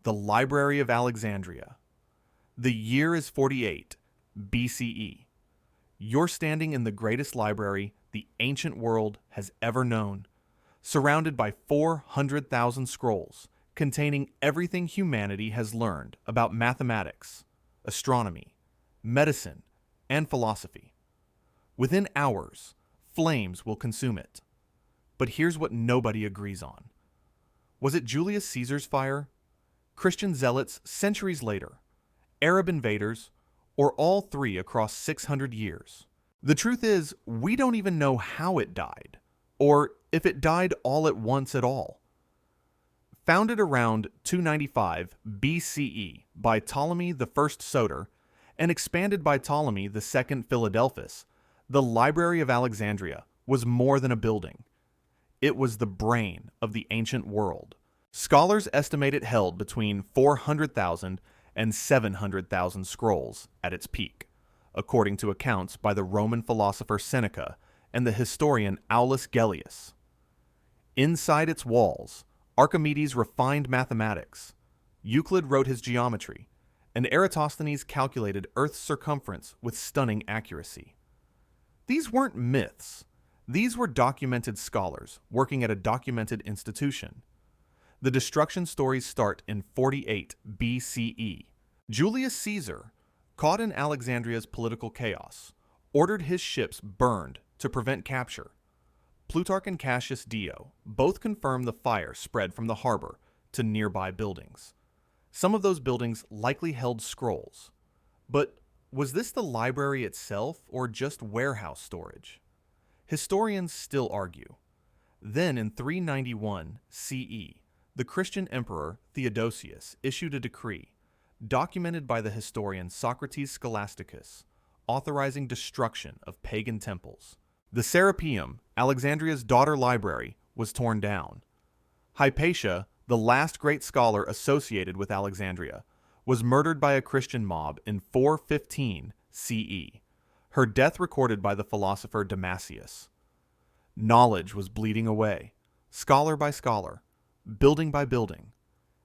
The Library of Alexandria. The year is 48 BCE. You're standing in the greatest library the ancient world has ever known, surrounded by 400,000 scrolls containing everything humanity has learned about mathematics, astronomy, medicine, and philosophy. Within hours, flames will consume it. But here's what nobody agrees on. Was it Julius Caesar's fire? Christian zealots centuries later? Arab invaders? Or all three across 600 years? The truth is, we don't even know how it died, or if it died all at once at all. Founded around 295 BCE by Ptolemy I Soter and expanded by Ptolemy II Philadelphus, the Library of Alexandria was more than a building. It was the brain of the ancient world. Scholars estimate it held between 400,000 and 700,000 scrolls at its peak, according to accounts by the Roman philosopher Seneca and the historian Aulus Gellius. Inside its walls, Archimedes refined mathematics, Euclid wrote his geometry, and Eratosthenes calculated Earth's circumference with stunning accuracy. These weren't myths. These were documented scholars working at a documented institution. The destruction stories start in 48 BCE. Julius Caesar, caught in Alexandria's political chaos, ordered his ships burned to prevent capture. Plutarch and Cassius Dio both confirm the fire spread from the harbor to nearby buildings. Some of those buildings likely held scrolls. But was this the library itself or just warehouse storage? Historians still argue. Then in 391 CE, the Christian emperor Theodosius issued a decree, documented by the historian Socrates Scholasticus, authorizing destruction of pagan temples. The Serapeum, Alexandria's daughter library, was torn down. Hypatia, the last great scholar associated with Alexandria, was murdered by a Christian mob in 415 CE, her death recorded by the philosopher Damasius. Knowledge was bleeding away, scholar by scholar, building by building.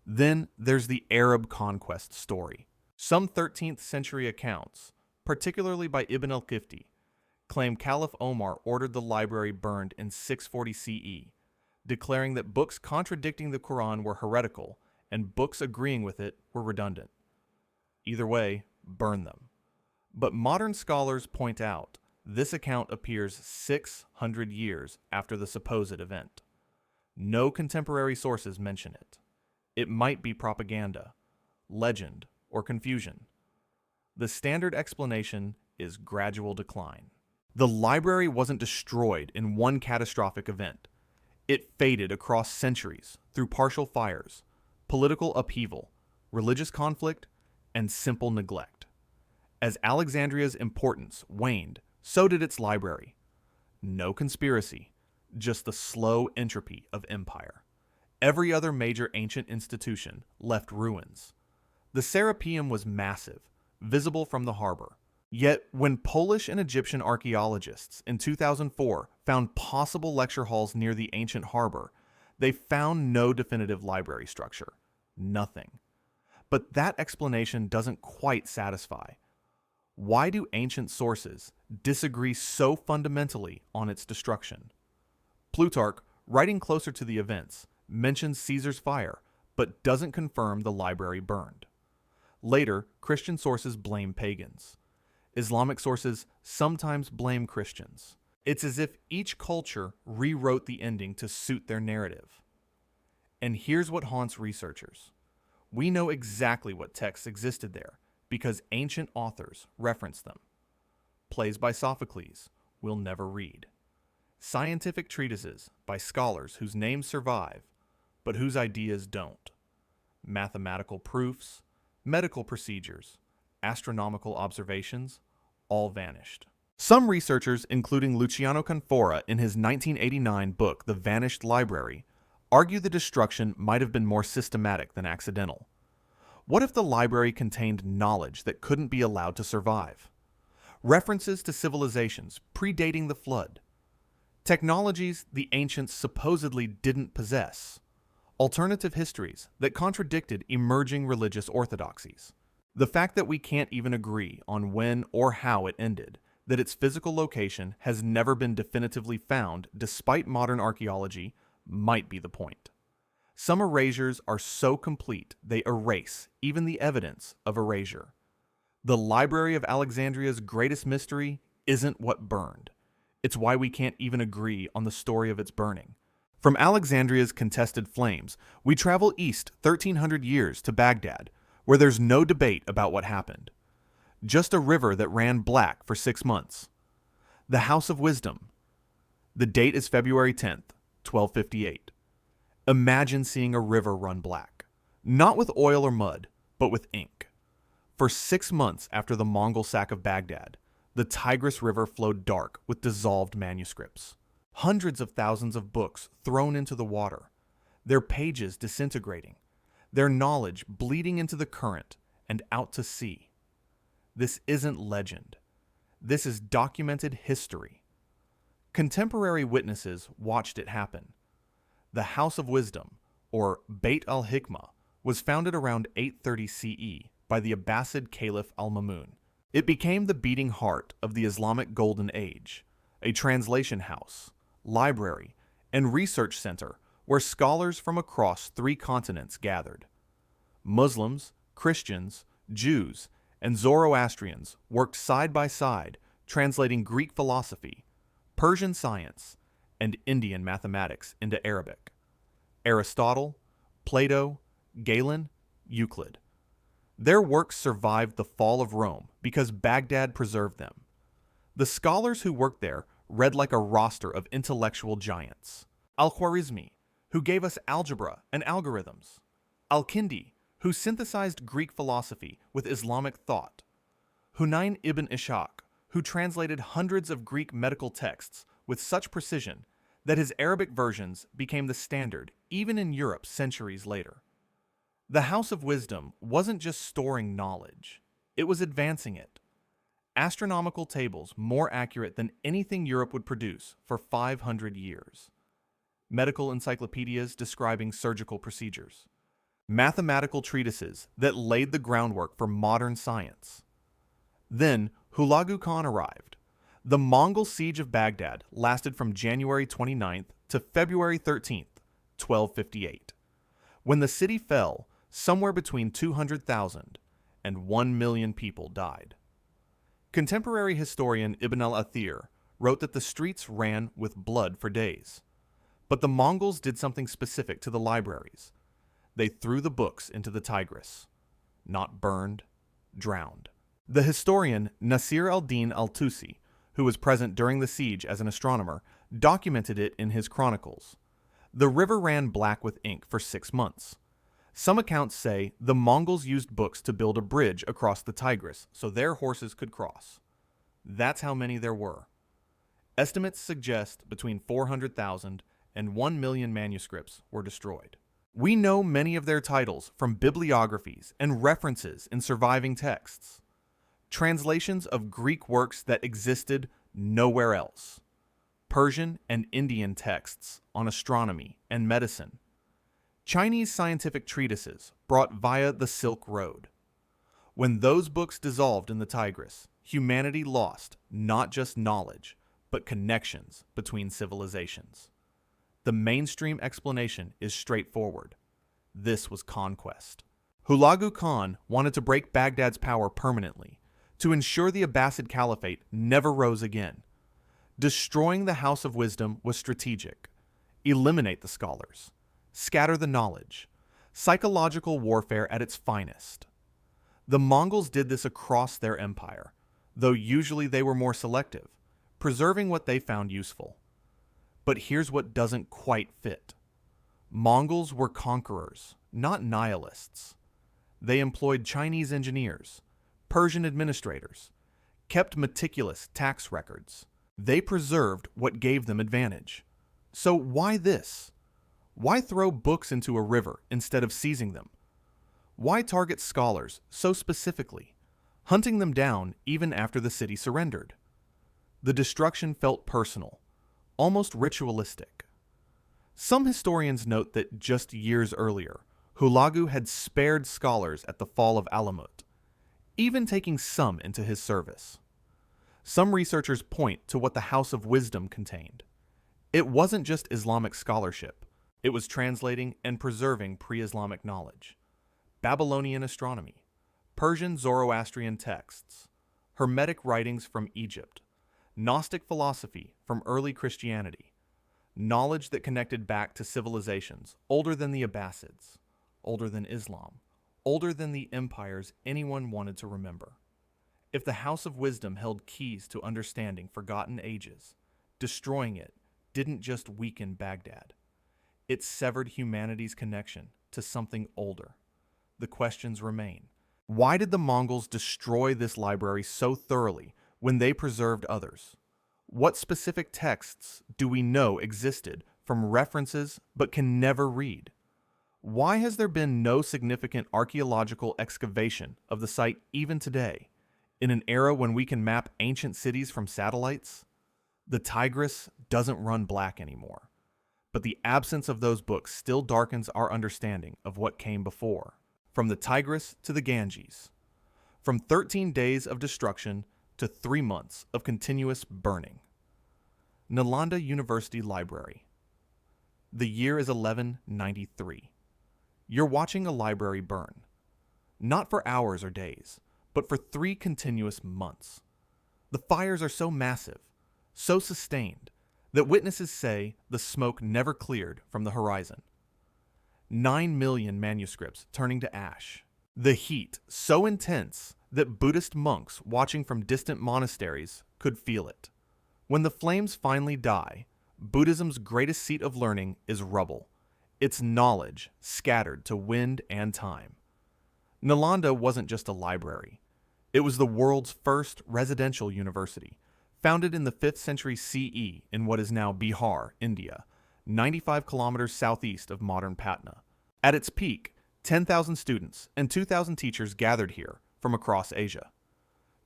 Then there's the Arab conquest story. Some 13th century accounts, particularly by Ibn al-Qifti, claim Caliph Omar ordered the library burned in 640 CE, declaring that books contradicting the Quran were heretical and books agreeing with it were redundant. Either way, burn them. But modern scholars point out this account appears 600 years after the supposed event. No contemporary sources mention it. It might be propaganda, legend, or confusion. The standard explanation is gradual decline. The library wasn't destroyed in one catastrophic event. It faded across centuries through partial fires, political upheaval, religious conflict, and simple neglect. As Alexandria's importance waned, so did its library. No conspiracy, just the slow entropy of empire. Every other major ancient institution left ruins. The Serapeum was massive, visible from the harbor. Yet, when Polish and Egyptian archaeologists in 2004 found possible lecture halls near the ancient harbor, they found no definitive library structure. Nothing. But that explanation doesn't quite satisfy. Why do ancient sources disagree so fundamentally on its destruction? Plutarch, writing closer to the events, mentions Caesar's fire, but doesn't confirm the library burned. Later, Christian sources blame pagans. Islamic sources sometimes blame Christians. It's as if each culture rewrote the ending to suit their narrative. And here's what haunts researchers. We know exactly what texts existed there because ancient authors referenced them. Plays by Sophocles we'll never read. Scientific treatises by scholars whose names survive, but whose ideas don't. Mathematical proofs, medical procedures, astronomical observations, all vanished. Some researchers, including Luciano Canfora in his 1989 book The Vanished Library, argue the destruction might have been more systematic than accidental. What if the library contained knowledge that couldn't be allowed to survive? References to civilizations predating the flood. Technologies the ancients supposedly didn't possess. alternative histories that contradicted emerging religious orthodoxies. The fact that we can't even agree on when or how it ended, that its physical location has never been definitively found despite modern archaeology, might be the point. Some erasures are so complete they erase even the evidence of erasure. The Library of Alexandria's greatest mystery isn't what burned. It's why we can't even agree on the story of its burning. From Alexandria's contested flames, we travel east 1,300 years to Baghdad, where there's no debate about what happened. Just a river that ran black for 6 months. The House of Wisdom. The date is February 10th, 1258. Imagine seeing a river run black. Not with oil or mud, but with ink. For 6 months after the Mongol sack of Baghdad, the Tigris River flowed dark with dissolved manuscripts. Hundreds of thousands of books thrown into the water, their pages disintegrating, their knowledge bleeding into the current and out to sea. This isn't legend. This is documented history. Contemporary witnesses watched it happen. The House of Wisdom, or Beit al-Hikmah, was founded around 830 CE by the Abbasid Caliph al-Mamun. It became the beating heart of the Islamic Golden Age, a translation house, library, and research center where scholars from across 3 continents gathered. Muslims, Christians, Jews, and Zoroastrians worked side by side, translating Greek philosophy, Persian science, and Indian mathematics into Arabic. Aristotle, Plato, Galen, Euclid. Their works survived the fall of Rome because Baghdad preserved them. The scholars who worked there read like a roster of intellectual giants. Al-Khwarizmi, who gave us algebra and algorithms. Al-Kindi, who synthesized Greek philosophy with Islamic thought. Hunayn ibn Ishaq, who translated hundreds of Greek medical texts with such precision that his Arabic versions became the standard even in Europe centuries later. The House of Wisdom wasn't just storing knowledge, it was advancing it. Astronomical tables more accurate than anything Europe would produce for 500 years. Medical encyclopedias describing surgical procedures. Mathematical treatises that laid the groundwork for modern science. Then Hulagu Khan arrived. The Mongol siege of Baghdad lasted from January 29th to February 13th, 1258. When the city fell, somewhere between 200,000 and 1 million people died. Contemporary historian Ibn al-Athir wrote that the streets ran with blood for days. But the Mongols did something specific to the libraries. They threw the books into the Tigris. Not burned, drowned. The historian Nasir al-Din al-Tusi, who was present during the siege as an astronomer, documented it in his chronicles. The river ran black with ink for 6 months. Some accounts say the Mongols used books to build a bridge across the Tigris so their horses could cross. That's how many there were. Estimates suggest between 400,000 and 1 million manuscripts were destroyed. We know many of their titles from bibliographies and references in surviving texts. Translations of Greek works that existed nowhere else. Persian and Indian texts on astronomy and medicine. Chinese scientific treatises brought via the Silk Road. When those books dissolved in the Tigris, humanity lost not just knowledge, but connections between civilizations. The mainstream explanation is straightforward. This was conquest. Hulagu Khan wanted to break Baghdad's power permanently, to ensure the Abbasid Caliphate never rose again. Destroying the House of Wisdom was strategic. Eliminate the scholars. Scatter the knowledge. Psychological warfare at its finest. The Mongols did this across their empire, though usually they were more selective, preserving what they found useful. But here's what doesn't quite fit. Mongols were conquerors, not nihilists. They employed Chinese engineers, Persian administrators, kept meticulous tax records. They preserved what gave them advantage. So why this? Why throw books into a river instead of seizing them? Why target scholars so specifically, hunting them down even after the city surrendered? The destruction felt personal, almost ritualistic. Some historians note that just years earlier, Hulagu had spared scholars at the fall of Alamut, even taking some into his service. Some researchers point to what the House of Wisdom contained. It wasn't just Islamic scholarship. It was translating and preserving pre-Islamic knowledge, Babylonian astronomy, Persian Zoroastrian texts, Hermetic writings from Egypt, Gnostic philosophy from early Christianity, knowledge that connected back to civilizations older than the Abbasids, older than Islam, older than the empires anyone wanted to remember. If the House of Wisdom held keys to understanding forgotten ages, destroying it didn't just weaken Baghdad. It severed humanity's connection to something older. The questions remain. Why did the Mongols destroy this library so thoroughly when they preserved others? What specific texts do we know existed from references but can never read? Why has there been no significant archaeological excavation of the site even today, in an era when we can map ancient cities from satellites? The Tigris doesn't run black anymore, but the absence of those books still darkens our understanding of what came before. From the Tigris to the Ganges, from 13 days of destruction to 3 months of continuous burning. Nalanda University Library. The year is 1193. You're watching a library burn, not for hours or days, but for 3 continuous months. The fires are so massive, so sustained, that witnesses say the smoke never cleared from the horizon. 9 million manuscripts turning to ash. The heat so intense that Buddhist monks watching from distant monasteries could feel it. When the flames finally die, Buddhism's greatest seat of learning is rubble, its knowledge scattered to wind and time. Nalanda wasn't just a library. It was the world's first residential university, founded in the 5th century CE in what is now Bihar, India, 95 kilometers southeast of modern Patna. At its peak, 10,000 students and 2,000 teachers gathered here from across Asia.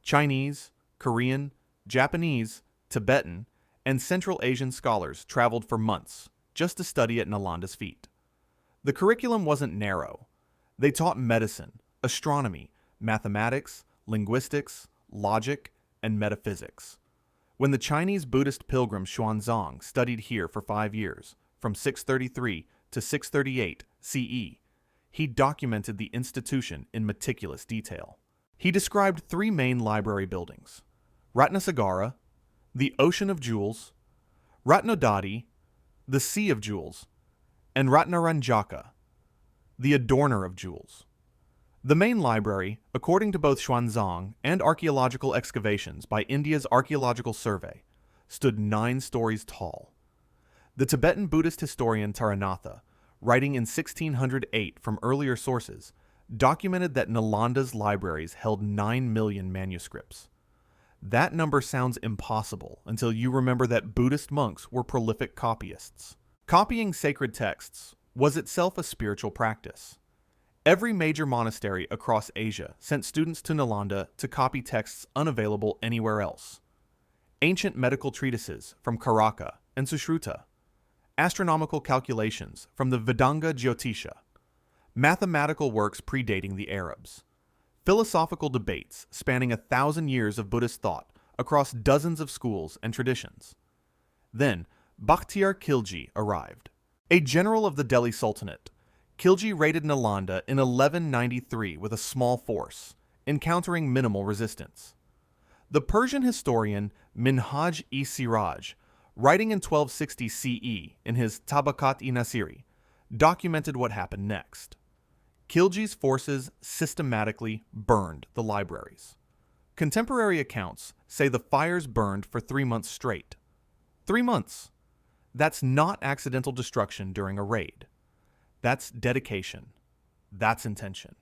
Chinese, Korean, Japanese, Tibetan, and Central Asian scholars traveled for months just to study at Nalanda's feet. The curriculum wasn't narrow. They taught medicine, astronomy, mathematics, linguistics, logic, and metaphysics. When the Chinese Buddhist pilgrim Xuanzang studied here for 5 years, from 633 to 638 CE, he documented the institution in meticulous detail. He described 3 main library buildings: Ratnasagara, the Ocean of Jewels, Ratnodadi, the Sea of Jewels, and Ratnaranjaka, the Adorner of Jewels. The main library, according to both Xuanzang and archaeological excavations by India's Archaeological Survey, stood 9 stories tall. The Tibetan Buddhist historian Taranatha, writing in 1608 from earlier sources, documented that Nalanda's libraries held 9 million manuscripts. That number sounds impossible until you remember that Buddhist monks were prolific copyists. Copying sacred texts was itself a spiritual practice. Every major monastery across Asia sent students to Nalanda to copy texts unavailable anywhere else. Ancient medical treatises from Karaka and Sushruta, astronomical calculations from the Vedanga Jyotisha, mathematical works predating the Arabs, philosophical debates spanning 1,000 years of Buddhist thought across dozens of schools and traditions. Then, Baktiar Kilji arrived. A general of the Delhi Sultanate, Kilji raided Nalanda in 1193 with a small force, encountering minimal resistance. The Persian historian Minhaj-e-Siraj, writing in 1260 CE in his Tabakat-i-Nasiri, documented what happened next. Khilji's forces systematically burned the libraries. Contemporary accounts say the fires burned for 3 months straight. 3 months! That's not accidental destruction during a raid. That's dedication. That's intention.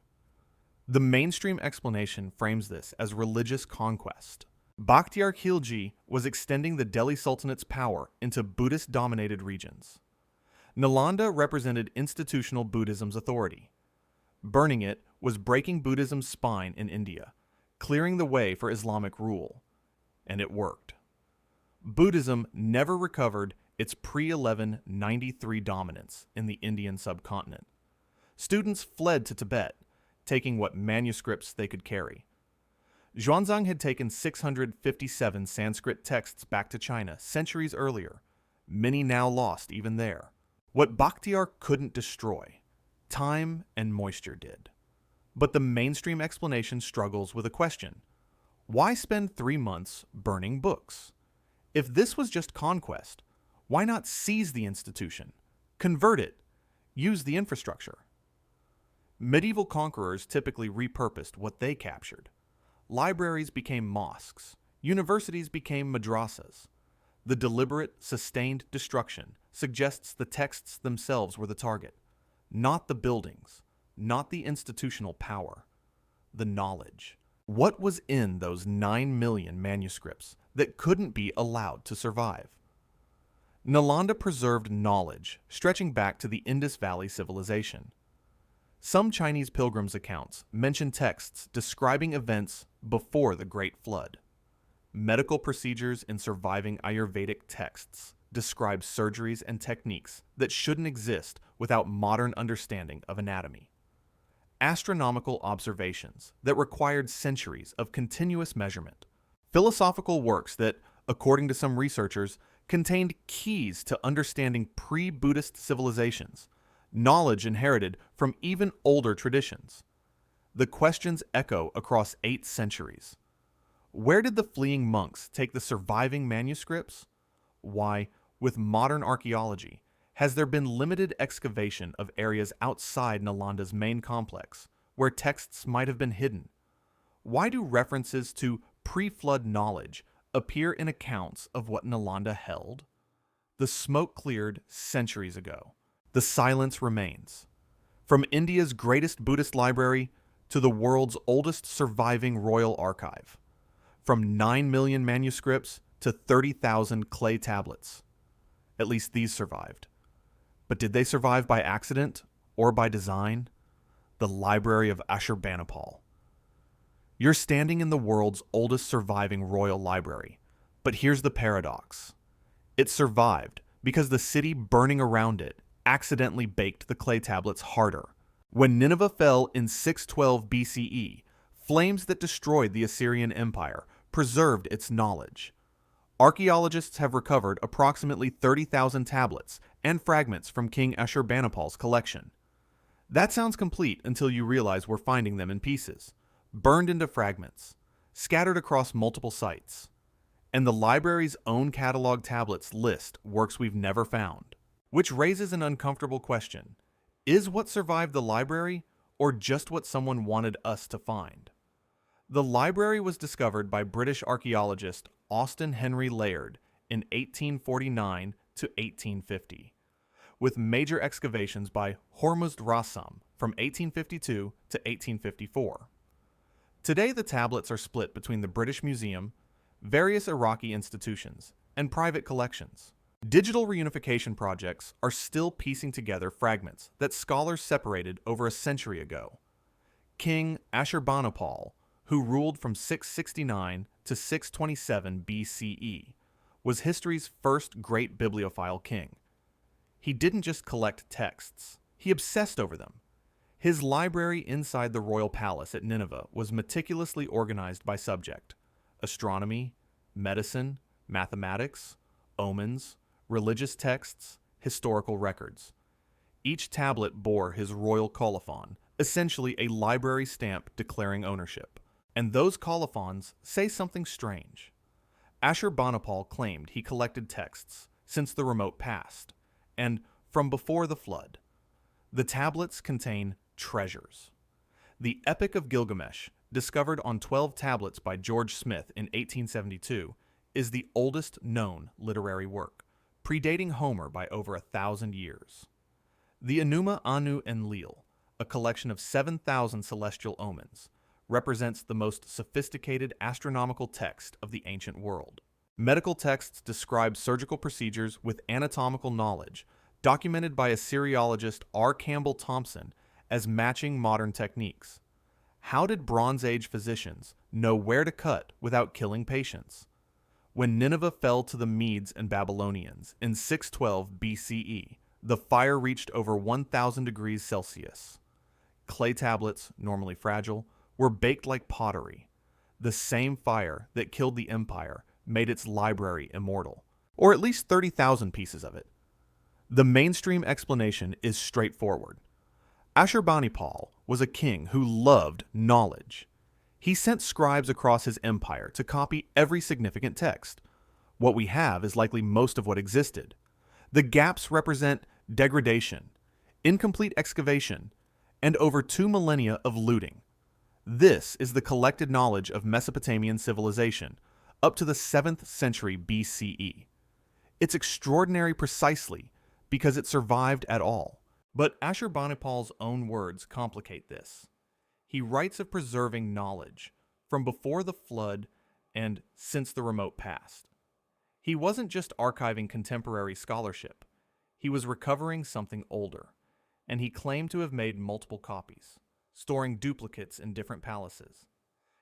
The mainstream explanation frames this as religious conquest. Baktiar Khilji was extending the Delhi Sultanate's power into Buddhist-dominated regions. Nalanda represented institutional Buddhism's authority. Burning it was breaking Buddhism's spine in India, clearing the way for Islamic rule. And it worked. Buddhism never recovered its pre-1193 dominance in the Indian subcontinent. Students fled to Tibet, taking what manuscripts they could carry. Xuanzang had taken 657 Sanskrit texts back to China centuries earlier, many now lost even there. What Baktiar couldn't destroy, time and moisture did. But the mainstream explanation struggles with a question. Why spend 3 months burning books? If this was just conquest, why not seize the institution, convert it, use the infrastructure? Medieval conquerors typically repurposed what they captured. Libraries became mosques, universities became madrasas. The deliberate, sustained destruction suggests the texts themselves were the target, not the buildings, not the institutional power, the knowledge. What was in those 9 million manuscripts that couldn't be allowed to survive? Nalanda preserved knowledge stretching back to the Indus Valley civilization. Some Chinese pilgrims' accounts mention texts describing events before the Great Flood. Medical procedures in surviving Ayurvedic texts describe surgeries and techniques that shouldn't exist without modern understanding of anatomy. Astronomical observations that required centuries of continuous measurement. Philosophical works that, according to some researchers, contained keys to understanding pre-Buddhist civilizations, knowledge inherited from even older traditions. The questions echo across 8 centuries. Where did the fleeing monks take the surviving manuscripts? Why, with modern archaeology, has there been limited excavation of areas outside Nalanda's main complex, where texts might have been hidden? Why do references to pre-flood knowledge appear in accounts of what Nalanda held? The smoke cleared centuries ago. The silence remains. From India's greatest Buddhist library to the world's oldest surviving royal archive. From 9 million manuscripts to 30,000 clay tablets. At least these survived. But did they survive by accident or by design? The Library of Ashurbanipal. You're standing in the world's oldest surviving royal library, but here's the paradox. It survived because the city burning around it accidentally baked the clay tablets harder. When Nineveh fell in 612 BCE, flames that destroyed the Assyrian Empire preserved its knowledge. Archaeologists have recovered approximately 30,000 tablets and fragments from King Ashurbanipal's collection. That sounds complete until you realize we're finding them in pieces, burned into fragments, scattered across multiple sites. And the library's own catalog tablets list works we've never found. Which raises an uncomfortable question. Is what survived the library, or just what someone wanted us to find? The library was discovered by British archaeologist Austen Henry Layard in 1849 to 1850, with major excavations by Hormuzd Rassam from 1852 to 1854. Today the tablets are split between the British Museum, various Iraqi institutions, and private collections. Digital reunification projects are still piecing together fragments that scholars separated over a century ago. King Ashurbanipal, who ruled from 669 to 627 BCE, was history's first great bibliophile king. He didn't just collect texts, he obsessed over them. His library inside the royal palace at Nineveh was meticulously organized by subject: astronomy, medicine, mathematics, omens, religious texts, historical records. Each tablet bore his royal colophon, essentially a library stamp declaring ownership. And those colophons say something strange. Ashurbanipal claimed he collected texts since the remote past, and from before the flood. The tablets contain treasures. The Epic of Gilgamesh, discovered on 12 tablets by George Smith in 1872, is the oldest known literary work, predating Homer by over 1,000 years. The Enuma, Anu, Enlil, a collection of 7,000 celestial omens, represents the most sophisticated astronomical text of the ancient world. Medical texts describe surgical procedures with anatomical knowledge, documented by Assyriologist R. Campbell Thompson as matching modern techniques. How did Bronze Age physicians know where to cut without killing patients? When Nineveh fell to the Medes and Babylonians in 612 BCE, the fire reached over 1,000 degrees Celsius. Clay tablets, normally fragile, were baked like pottery. The same fire that killed the empire made its library immortal, or at least 30,000 pieces of it. The mainstream explanation is straightforward. Ashurbanipal was a king who loved knowledge. He sent scribes across his empire to copy every significant text. What we have is likely most of what existed. The gaps represent degradation, incomplete excavation, and over 2 millennia of looting. This is the collected knowledge of Mesopotamian civilization up to the 7th century BCE. It's extraordinary precisely because it survived at all. But Ashurbanipal's own words complicate this. He writes of preserving knowledge from before the flood and since the remote past. He wasn't just archiving contemporary scholarship. He was recovering something older, and he claimed to have made multiple copies, storing duplicates in different palaces.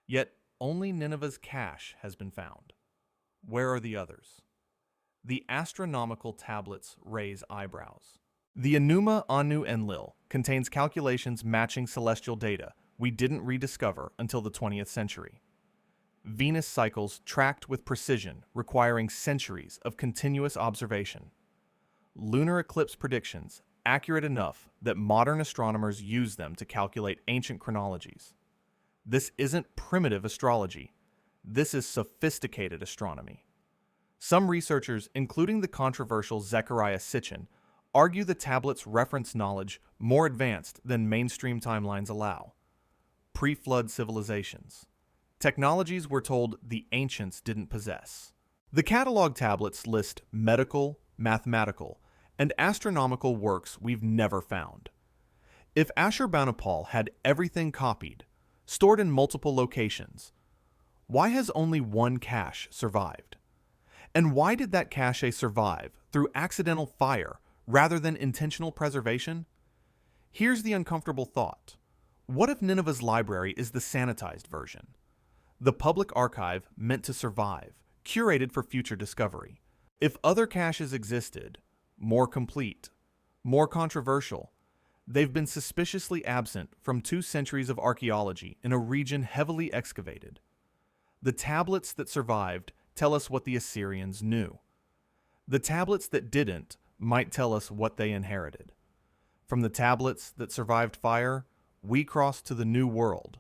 Yet only Nineveh's cache has been found. Where are the others? The astronomical tablets raise eyebrows. The Enuma, Anu, Enlil contains calculations matching celestial data we didn't rediscover until the 20th century. Venus cycles tracked with precision, requiring centuries of continuous observation. Lunar eclipse predictions, accurate enough that modern astronomers use them to calculate ancient chronologies. This isn't primitive astrology. This is sophisticated astronomy. Some researchers, including the controversial Zechariah Sitchin, argue the tablets reference knowledge more advanced than mainstream timelines allow. Pre-flood civilizations. Technologies we're told the ancients didn't possess. The catalog tablets list medical, mathematical, and astronomical works we've never found. If Ashurbanipal had everything copied, stored in multiple locations, why has only one cache survived? And why did that cache survive through accidental fire rather than intentional preservation? Here's the uncomfortable thought. What if Nineveh's library is the sanitized version? The public archive meant to survive, curated for future discovery. If other caches existed, more complete, more controversial, they've been suspiciously absent from 2 centuries of archaeology in a region heavily excavated. The tablets that survived tell us what the Assyrians knew. The tablets that didn't might tell us what they inherited. From the tablets that survived fire, we crossed to the New World,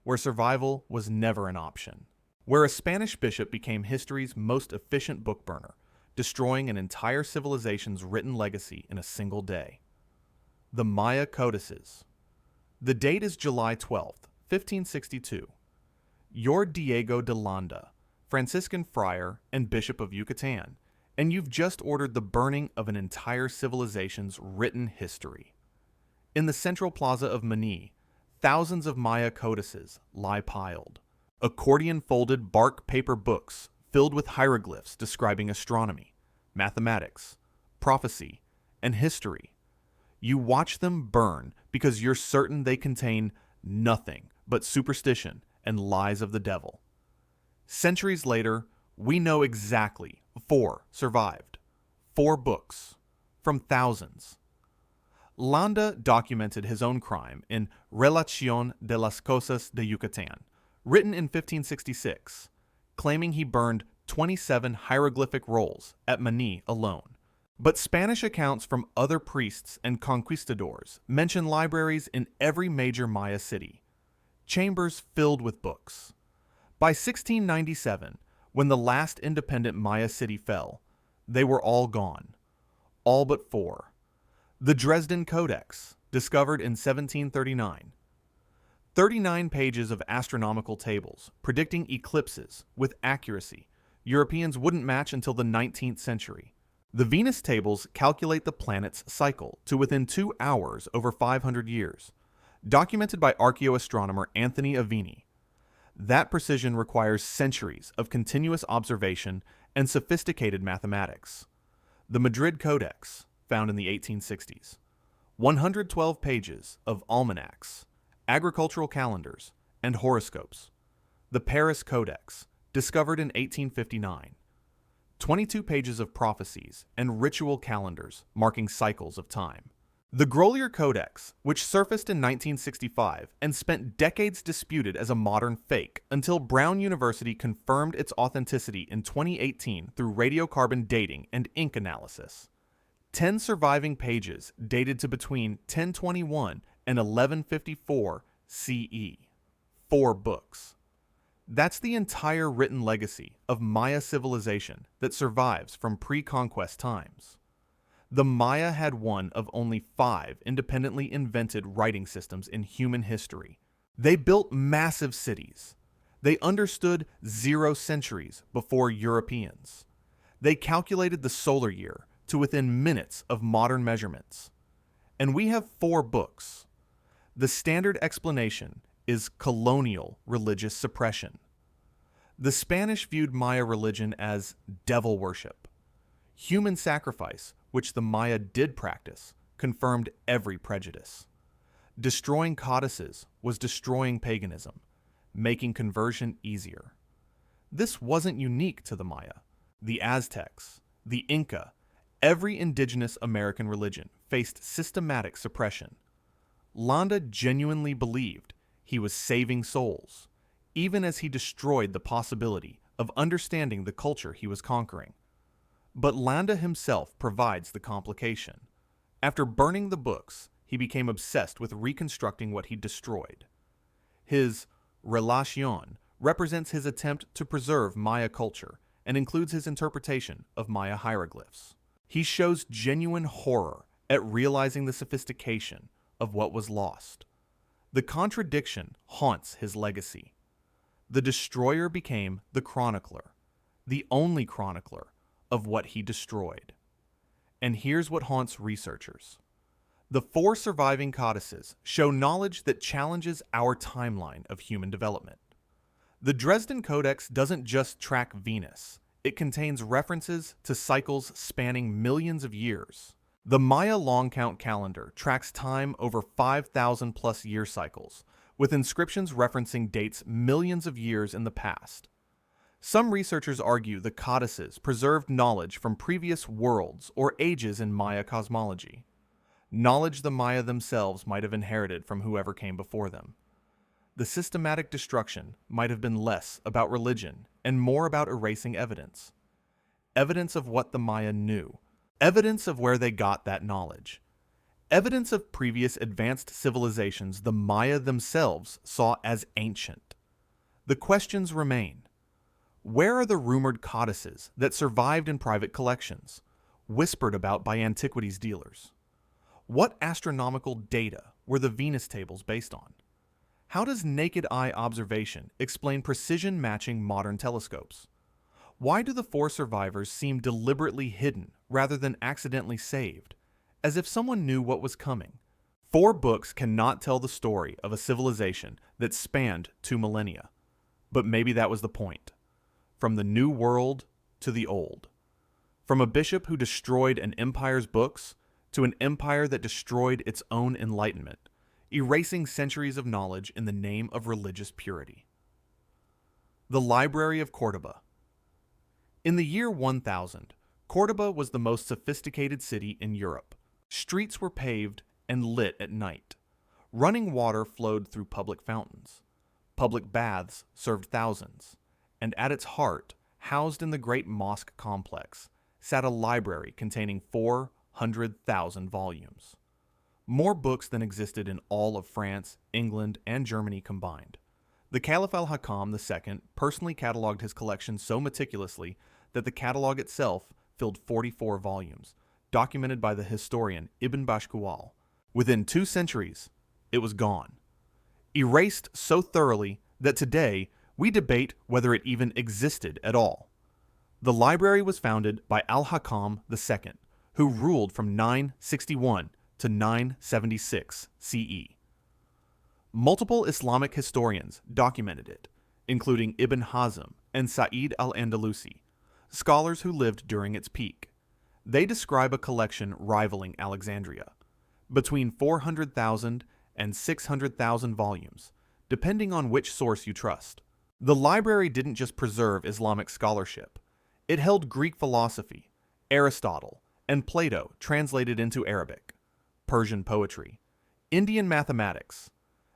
where survival was never an option, where a Spanish bishop became history's most efficient book burner, destroying an entire civilization's written legacy in a single day. The Maya codices. The date is July 12th, 1562. You're Diego de Landa, Franciscan friar and Bishop of Yucatan, and you've just ordered the burning of an entire civilization's written history. In the central plaza of Mani, thousands of Maya codices lie piled. Accordion-folded bark paper books filled with hieroglyphs describing astronomy, mathematics, prophecy, and history. You watch them burn because you're certain they contain nothing but superstition and lies of the devil. Centuries later, we know exactly 4 survived. 4 books from thousands. Landa documented his own crime in Relación de las Cosas de Yucatán, written in 1566, claiming he burned 27 hieroglyphic rolls at Mani alone. But Spanish accounts from other priests and conquistadors mention libraries in every major Maya city, chambers filled with books. By 1697, when the last independent Maya city fell, they were all gone, all but 4. The Dresden Codex, discovered in 1739. 39 pages of astronomical tables predicting eclipses with accuracy Europeans wouldn't match until the 19th century. The Venus tables calculate the planet's cycle to within 2 hours over 500 years, documented by archaeoastronomer Anthony Aveni. That precision requires centuries of continuous observation and sophisticated mathematics. The Madrid Codex, found in the 1860s. 112 pages of almanacs, agricultural calendars, and horoscopes. The Paris Codex, discovered in 1859. 22 pages of prophecies, and ritual calendars marking cycles of time. The Grolier Codex, which surfaced in 1965 and spent decades disputed as a modern fake until Brown University confirmed its authenticity in 2018 through radiocarbon dating and ink analysis. 10 surviving pages dated to between 1021 and 1154 CE. 4 books. That's the entire written legacy of Maya civilization that survives from pre-conquest times. The Maya had one of only 5 independently invented writing systems in human history. They built massive cities. They understood 0 centuries before Europeans. They calculated the solar year to within minutes of modern measurements. And we have 4 books. The standard explanation is colonial religious suppression. The Spanish viewed Maya religion as devil worship. Human sacrifice, which the Maya did practice, confirmed every prejudice. Destroying codices was destroying paganism, making conversion easier. This wasn't unique to the Maya. The Aztecs, the Inca, every indigenous American religion faced systematic suppression. Nalanda genuinely believed he was saving souls, even as he destroyed the possibility of understanding the culture he was conquering. But Nalanda himself provides the complication. After burning the books, he became obsessed with reconstructing what he destroyed. His Relación represents his attempt to preserve Maya culture and includes his interpretation of Maya hieroglyphs. He shows genuine horror at realizing the sophistication of what was lost. The contradiction haunts his legacy. The destroyer became the chronicler, the only chronicler of what he destroyed. And here's what haunts researchers. The 4 surviving codices show knowledge that challenges our timeline of human development. The Dresden Codex doesn't just track Venus. It contains references to cycles spanning millions of years. The Maya long count calendar tracks time over 5,000 plus year cycles, with inscriptions referencing dates millions of years in the past. Some researchers argue the codices preserved knowledge from previous worlds or ages in Maya cosmology, knowledge the Maya themselves might have inherited from whoever came before them. The systematic destruction might have been less about religion and more about erasing evidence. Evidence of what the Maya knew, evidence of where they got that knowledge, evidence of previous advanced civilizations the Maya themselves saw as ancient. The questions remain. Where are the rumored codices that survived in private collections, whispered about by antiquities dealers? What astronomical data were the Venus tables based on? How does naked eye observation explain precision matching modern telescopes? Why do the 4 survivors seem deliberately hidden rather than accidentally saved, as if someone knew what was coming? 4 books cannot tell the story of a civilization that spanned 2 millennia, but maybe that was the point. From the New World to the Old. From a bishop who destroyed an empire's books to an empire that destroyed its own enlightenment, erasing centuries of knowledge in the name of religious purity. The Library of Cordoba. In the year 1000, Cordoba was the most sophisticated city in Europe. Streets were paved and lit at night. Running water flowed through public fountains. Public baths served thousands. And at its heart, housed in the great mosque complex, sat a library containing 400,000 volumes. More books than existed in all of France, England, and Germany combined. The Caliph al-Hakam II personally cataloged his collection so meticulously that the catalog itself filled 44 volumes, documented by the historian Ibn Bashkuwal. Within 2 centuries, it was gone. Erased so thoroughly that today we debate whether it even existed at all. The library was founded by al-Hakam II, who ruled from 961 to 976 CE. Multiple Islamic historians documented it, including Ibn Hazm and Sa'id al-Andalusi, scholars who lived during its peak. They describe a collection rivaling Alexandria, between 400,000 and 600,000 volumes, depending on which source you trust. The library didn't just preserve Islamic scholarship, It held Greek philosophy, Aristotle, and Plato translated into Arabic, Persian poetry, Indian mathematics,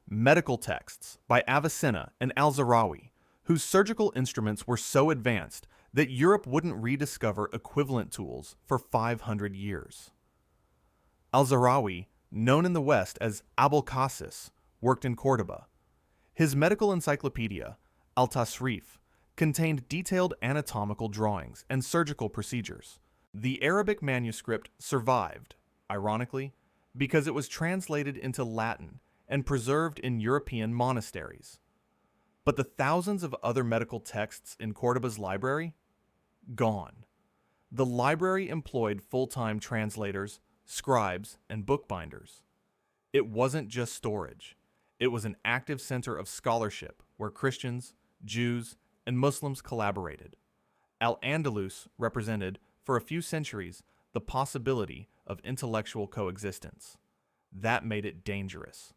medical texts by Avicenna and Al-Zarawi, whose surgical instruments were so advanced that Europe wouldn't rediscover equivalent tools for 500 years. Al-Zarawi, known in the West as Abul Qasis, worked in Cordoba. His medical encyclopedia, Al-Tasrif, contained detailed anatomical drawings and surgical procedures. The Arabic manuscript survived, ironically, because it was translated into Latin and preserved in European monasteries. But the thousands of other medical texts in Cordoba's library? Gone. The library employed full-time translators, scribes, and bookbinders. It wasn't just storage. It was an active center of scholarship where Christians, Jews, and Muslims collaborated. Al-Andalus represented, for a few centuries, the possibility of intellectual coexistence. That made it dangerous.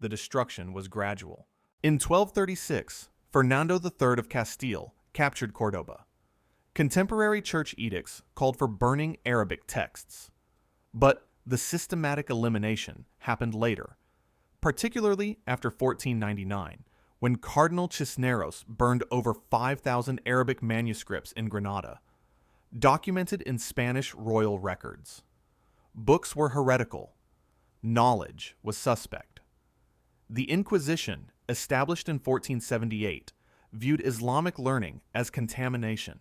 The destruction was gradual. In 1236, Fernando III of Castile captured Cordoba. Contemporary church edicts called for burning Arabic texts. But the systematic elimination happened later, particularly after 1499, when Cardinal Cisneros burned over 5,000 Arabic manuscripts in Granada, documented in Spanish royal records. Books were heretical. Knowledge was suspect. The Inquisition, established in 1478, viewed Islamic learning as contamination.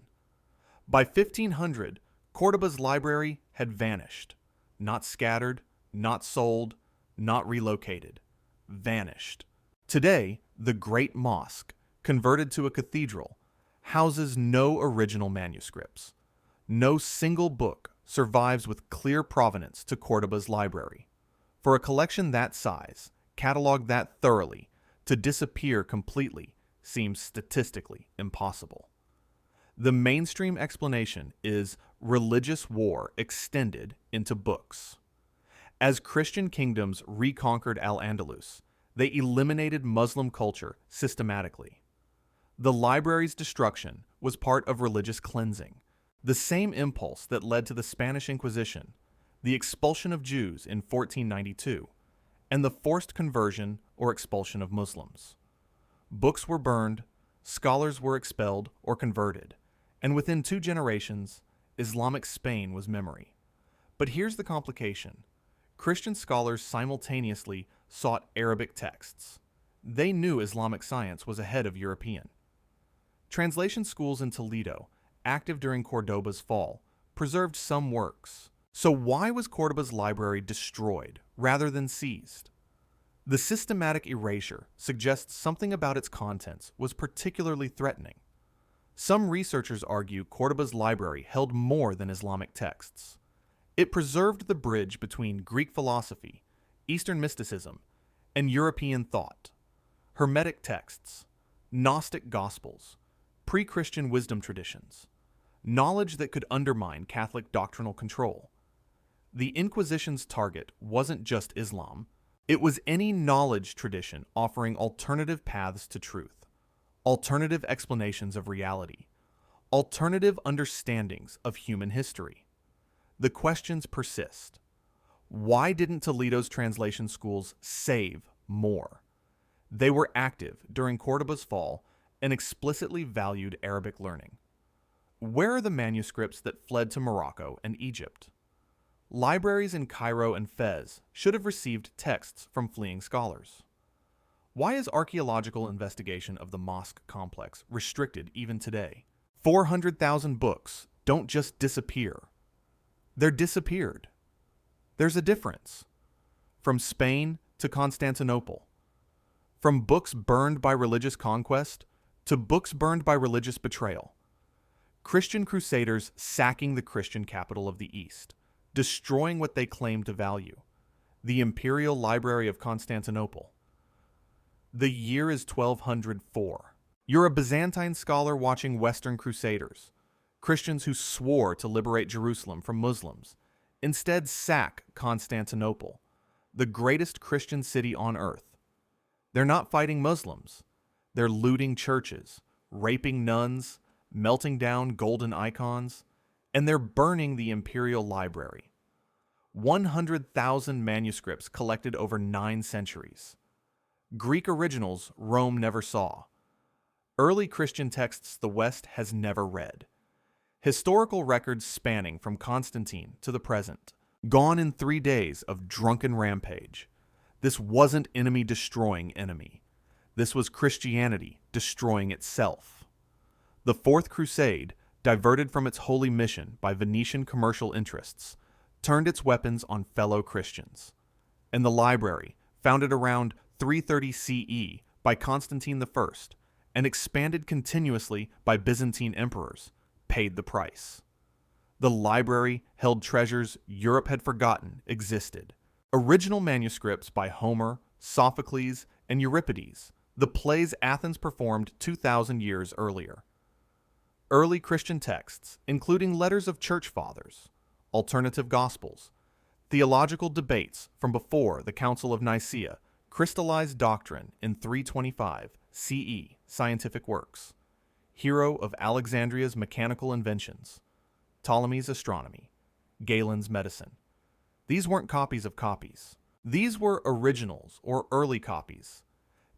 By 1500, Cordoba's library had vanished. Not scattered, not sold, not relocated. Vanished. Today, the Great Mosque, converted to a cathedral, houses no original manuscripts. No single book survives with clear provenance to Cordoba's library. For a collection that size, cataloged that thoroughly, to disappear completely seems statistically impossible. The mainstream explanation is religious war extended into books. As Christian kingdoms reconquered Al-Andalus, they eliminated Muslim culture systematically. The library's destruction was part of religious cleansing, the same impulse that led to the Spanish Inquisition, the expulsion of Jews in 1492, and the forced conversion or expulsion of Muslims. Books were burned, scholars were expelled or converted, and within 2 generations, Islamic Spain was memory. But here's the complication. Christian scholars simultaneously sought Arabic texts. They knew Islamic science was ahead of European. Translation schools in Toledo, active during Cordoba's fall, preserved some works. So why was Cordoba's library destroyed rather than seized? The systematic erasure suggests something about its contents was particularly threatening. Some researchers argue Cordoba's library held more than Islamic texts. It preserved the bridge between Greek philosophy, Eastern mysticism, and European thought. Hermetic texts, Gnostic gospels, pre-Christian wisdom traditions, knowledge that could undermine Catholic doctrinal control. The Inquisition's target wasn't just Islam, it was any knowledge tradition offering alternative paths to truth, alternative explanations of reality, alternative understandings of human history. The questions persist. Why didn't Toledo's translation schools save more? They were active during Cordoba's fall and explicitly valued Arabic learning. Where are the manuscripts that fled to Morocco and Egypt? Libraries in Cairo and Fez should have received texts from fleeing scholars. Why is archaeological investigation of the mosque complex restricted even today? 400,000 books don't just disappear. They're disappeared. There's a difference. From Spain to Constantinople. From books burned by religious conquest to books burned by religious betrayal. Christian crusaders sacking the Christian capital of the East, destroying what they claimed to value. The Imperial Library of Constantinople. The year is 1204. You're a Byzantine scholar watching Western Crusaders, Christians who swore to liberate Jerusalem from Muslims, instead sack Constantinople, the greatest Christian city on earth. They're not fighting Muslims. They're looting churches, raping nuns, melting down golden icons, and they're burning the Imperial library. 100,000 manuscripts collected over 9 centuries. Greek originals Rome never saw. Early Christian texts the West has never read. Historical records spanning from Constantine to the present. Gone in 3 days of drunken rampage. This wasn't enemy destroying enemy. This was Christianity destroying itself. The Fourth Crusade, diverted from its holy mission by Venetian commercial interests, turned its weapons on fellow Christians. And the library, founded around 330 CE by Constantine I and expanded continuously by Byzantine emperors, paid the price. The library held treasures Europe had forgotten existed. Original manuscripts by Homer, Sophocles, and Euripides, the plays Athens performed 2,000 years earlier. Early Christian texts, including letters of church fathers, alternative gospels, theological debates from before the Council of Nicaea, crystallized doctrine in 325 CE scientific works, Hero of Alexandria's mechanical inventions, Ptolemy's astronomy, Galen's medicine. These weren't copies of copies. These were originals or early copies.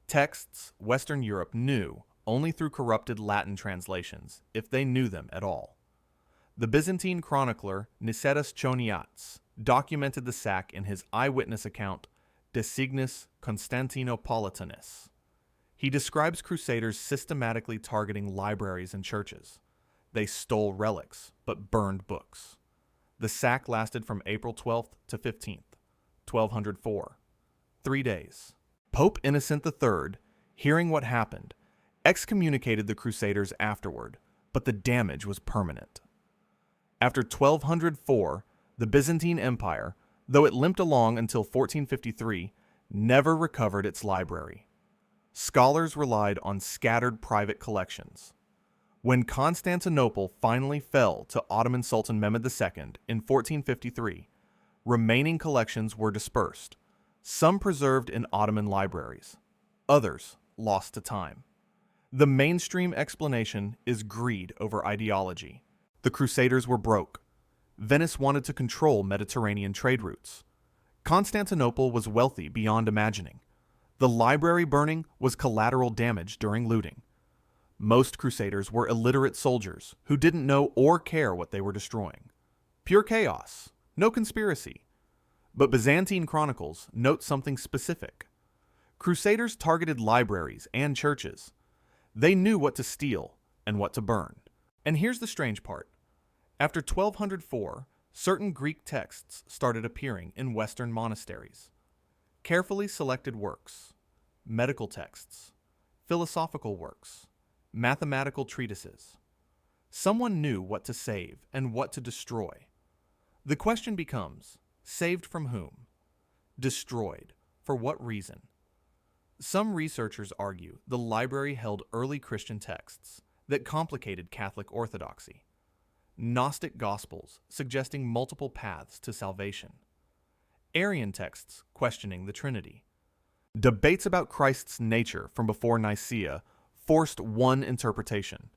Texts Western Europe knew only through corrupted Latin translations, if they knew them at all. The Byzantine chronicler Nicetas Choniates documented the sack in his eyewitness account De Signis Constantinopolitanis. He describes crusaders systematically targeting libraries and churches. They stole relics, but burned books. The sack lasted from April 12th to 15th, 1204. 3 days. Pope Innocent III, hearing what happened, excommunicated the crusaders afterward, but the damage was permanent. After 1204, the Byzantine Empire, though it limped along until 1453, never recovered its library. Scholars relied on scattered private collections. When Constantinople finally fell to Ottoman Sultan Mehmed II in 1453, remaining collections were dispersed, some preserved in Ottoman libraries, others lost to time. The mainstream explanation is greed over ideology. The Crusaders were broke. Venice wanted to control Mediterranean trade routes. Constantinople was wealthy beyond imagining. The library burning was collateral damage during looting. Most Crusaders were illiterate soldiers who didn't know or care what they were destroying. Pure chaos, no conspiracy. But Byzantine chronicles note something specific. Crusaders targeted libraries and churches. They knew what to steal and what to burn. And here's the strange part. After 1204, certain Greek texts started appearing in Western monasteries. Carefully selected works, medical texts, philosophical works, mathematical treatises. Someone knew what to save and what to destroy. The question becomes, saved from whom? Destroyed, for what reason? Some researchers argue the library held early Christian texts that complicated Catholic orthodoxy. Gnostic gospels suggesting multiple paths to salvation. Arian texts questioning the Trinity. Debates about Christ's nature from before Nicaea forced one interpretation.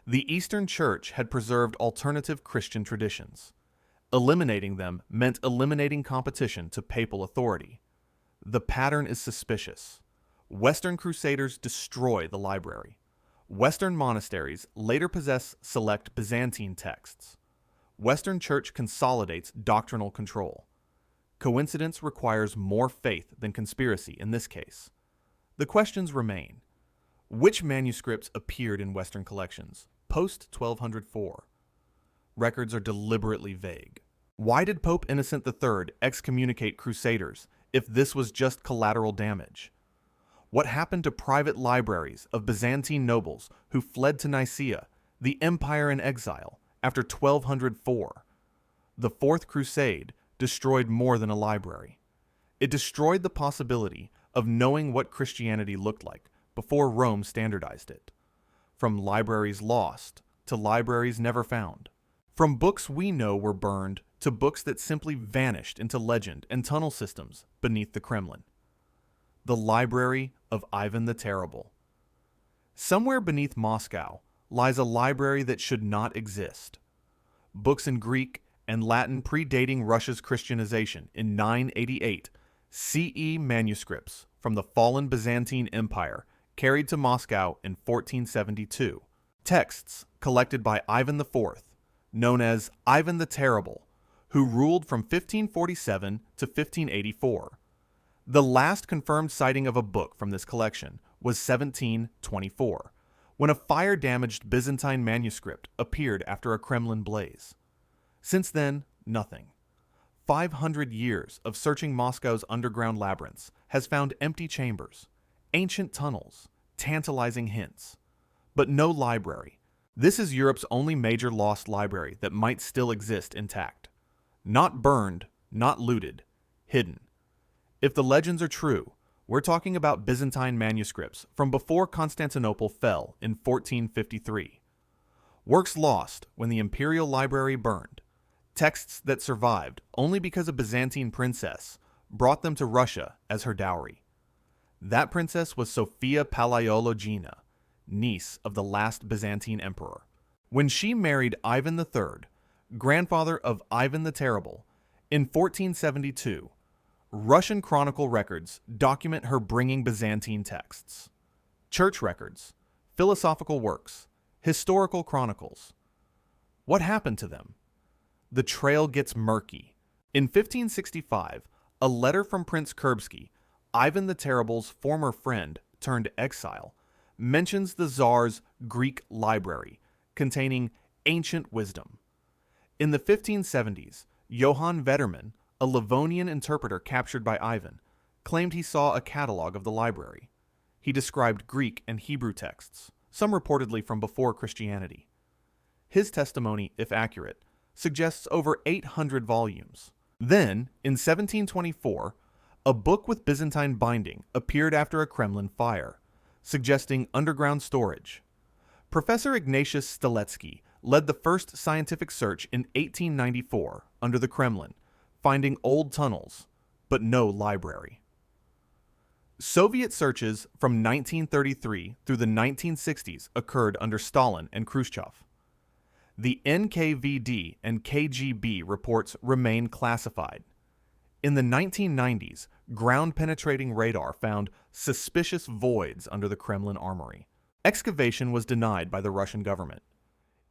The Eastern Church had preserved alternative Christian traditions. Eliminating them meant eliminating competition to papal authority. The pattern is suspicious. Western Crusaders destroy the library. Western monasteries later possess select Byzantine texts. Western Church consolidates doctrinal control. Coincidence requires more faith than conspiracy in this case. The questions remain. Which manuscripts appeared in Western collections post-1204? Records are deliberately vague. Why did Pope Innocent III excommunicate Crusaders if this was just collateral damage? What happened to private libraries of Byzantine nobles who fled to Nicaea, the empire in exile, after 1204? The Fourth Crusade destroyed more than a library. It destroyed the possibility of knowing what Christianity looked like before Rome standardized it. From libraries lost to libraries never found. From books we know were burned to books that simply vanished into legend and tunnel systems beneath the Kremlin. The Library of Ivan the Terrible. Somewhere beneath Moscow, lies a library that should not exist. Books in Greek and Latin predating Russia's Christianization in 988, CE manuscripts from the fallen Byzantine Empire carried to Moscow in 1472. Texts collected by Ivan IV, known as Ivan the Terrible, who ruled from 1547 to 1584. The last confirmed sighting of a book from this collection was 1724, when a fire-damaged Byzantine manuscript appeared after a Kremlin blaze. Since then, nothing. 500 years of searching Moscow's underground labyrinths has found empty chambers, ancient tunnels, tantalizing hints, but no library. This is Europe's only major lost library that might still exist intact. Not burned, not looted, hidden. If the legends are true, we're talking about Byzantine manuscripts from before Constantinople fell in 1453. Works lost when the Imperial Library burned. Texts that survived only because a Byzantine princess brought them to Russia as her dowry. That princess was Sophia Palaiologina, niece of the last Byzantine emperor. When she married Ivan III, grandfather of Ivan the Terrible, in 1472, Russian chronicle records document her bringing Byzantine texts. Church records, philosophical works, historical chronicles. What happened to them? The trail gets murky. In 1565, a letter from Prince Kurbsky, Ivan the Terrible's former friend turned exile, mentions the Tsar's Greek library, containing ancient wisdom. In the 1570s, Johann Vederman, a Livonian interpreter captured by Ivan, claimed he saw a catalog of the library. He described Greek and Hebrew texts, some reportedly from before Christianity. His testimony, if accurate, suggests over 800 volumes. Then, in 1724, a book with Byzantine binding appeared after a Kremlin fire, suggesting underground storage. Professor Ignatius Stiletsky led the first scientific search in 1894 under the Kremlin, finding old tunnels, but no library. Soviet searches from 1933 through the 1960s occurred under Stalin and Khrushchev. The NKVD and KGB reports remain classified. In the 1990s, ground-penetrating radar found suspicious voids under the Kremlin armory. Excavation was denied by the Russian government.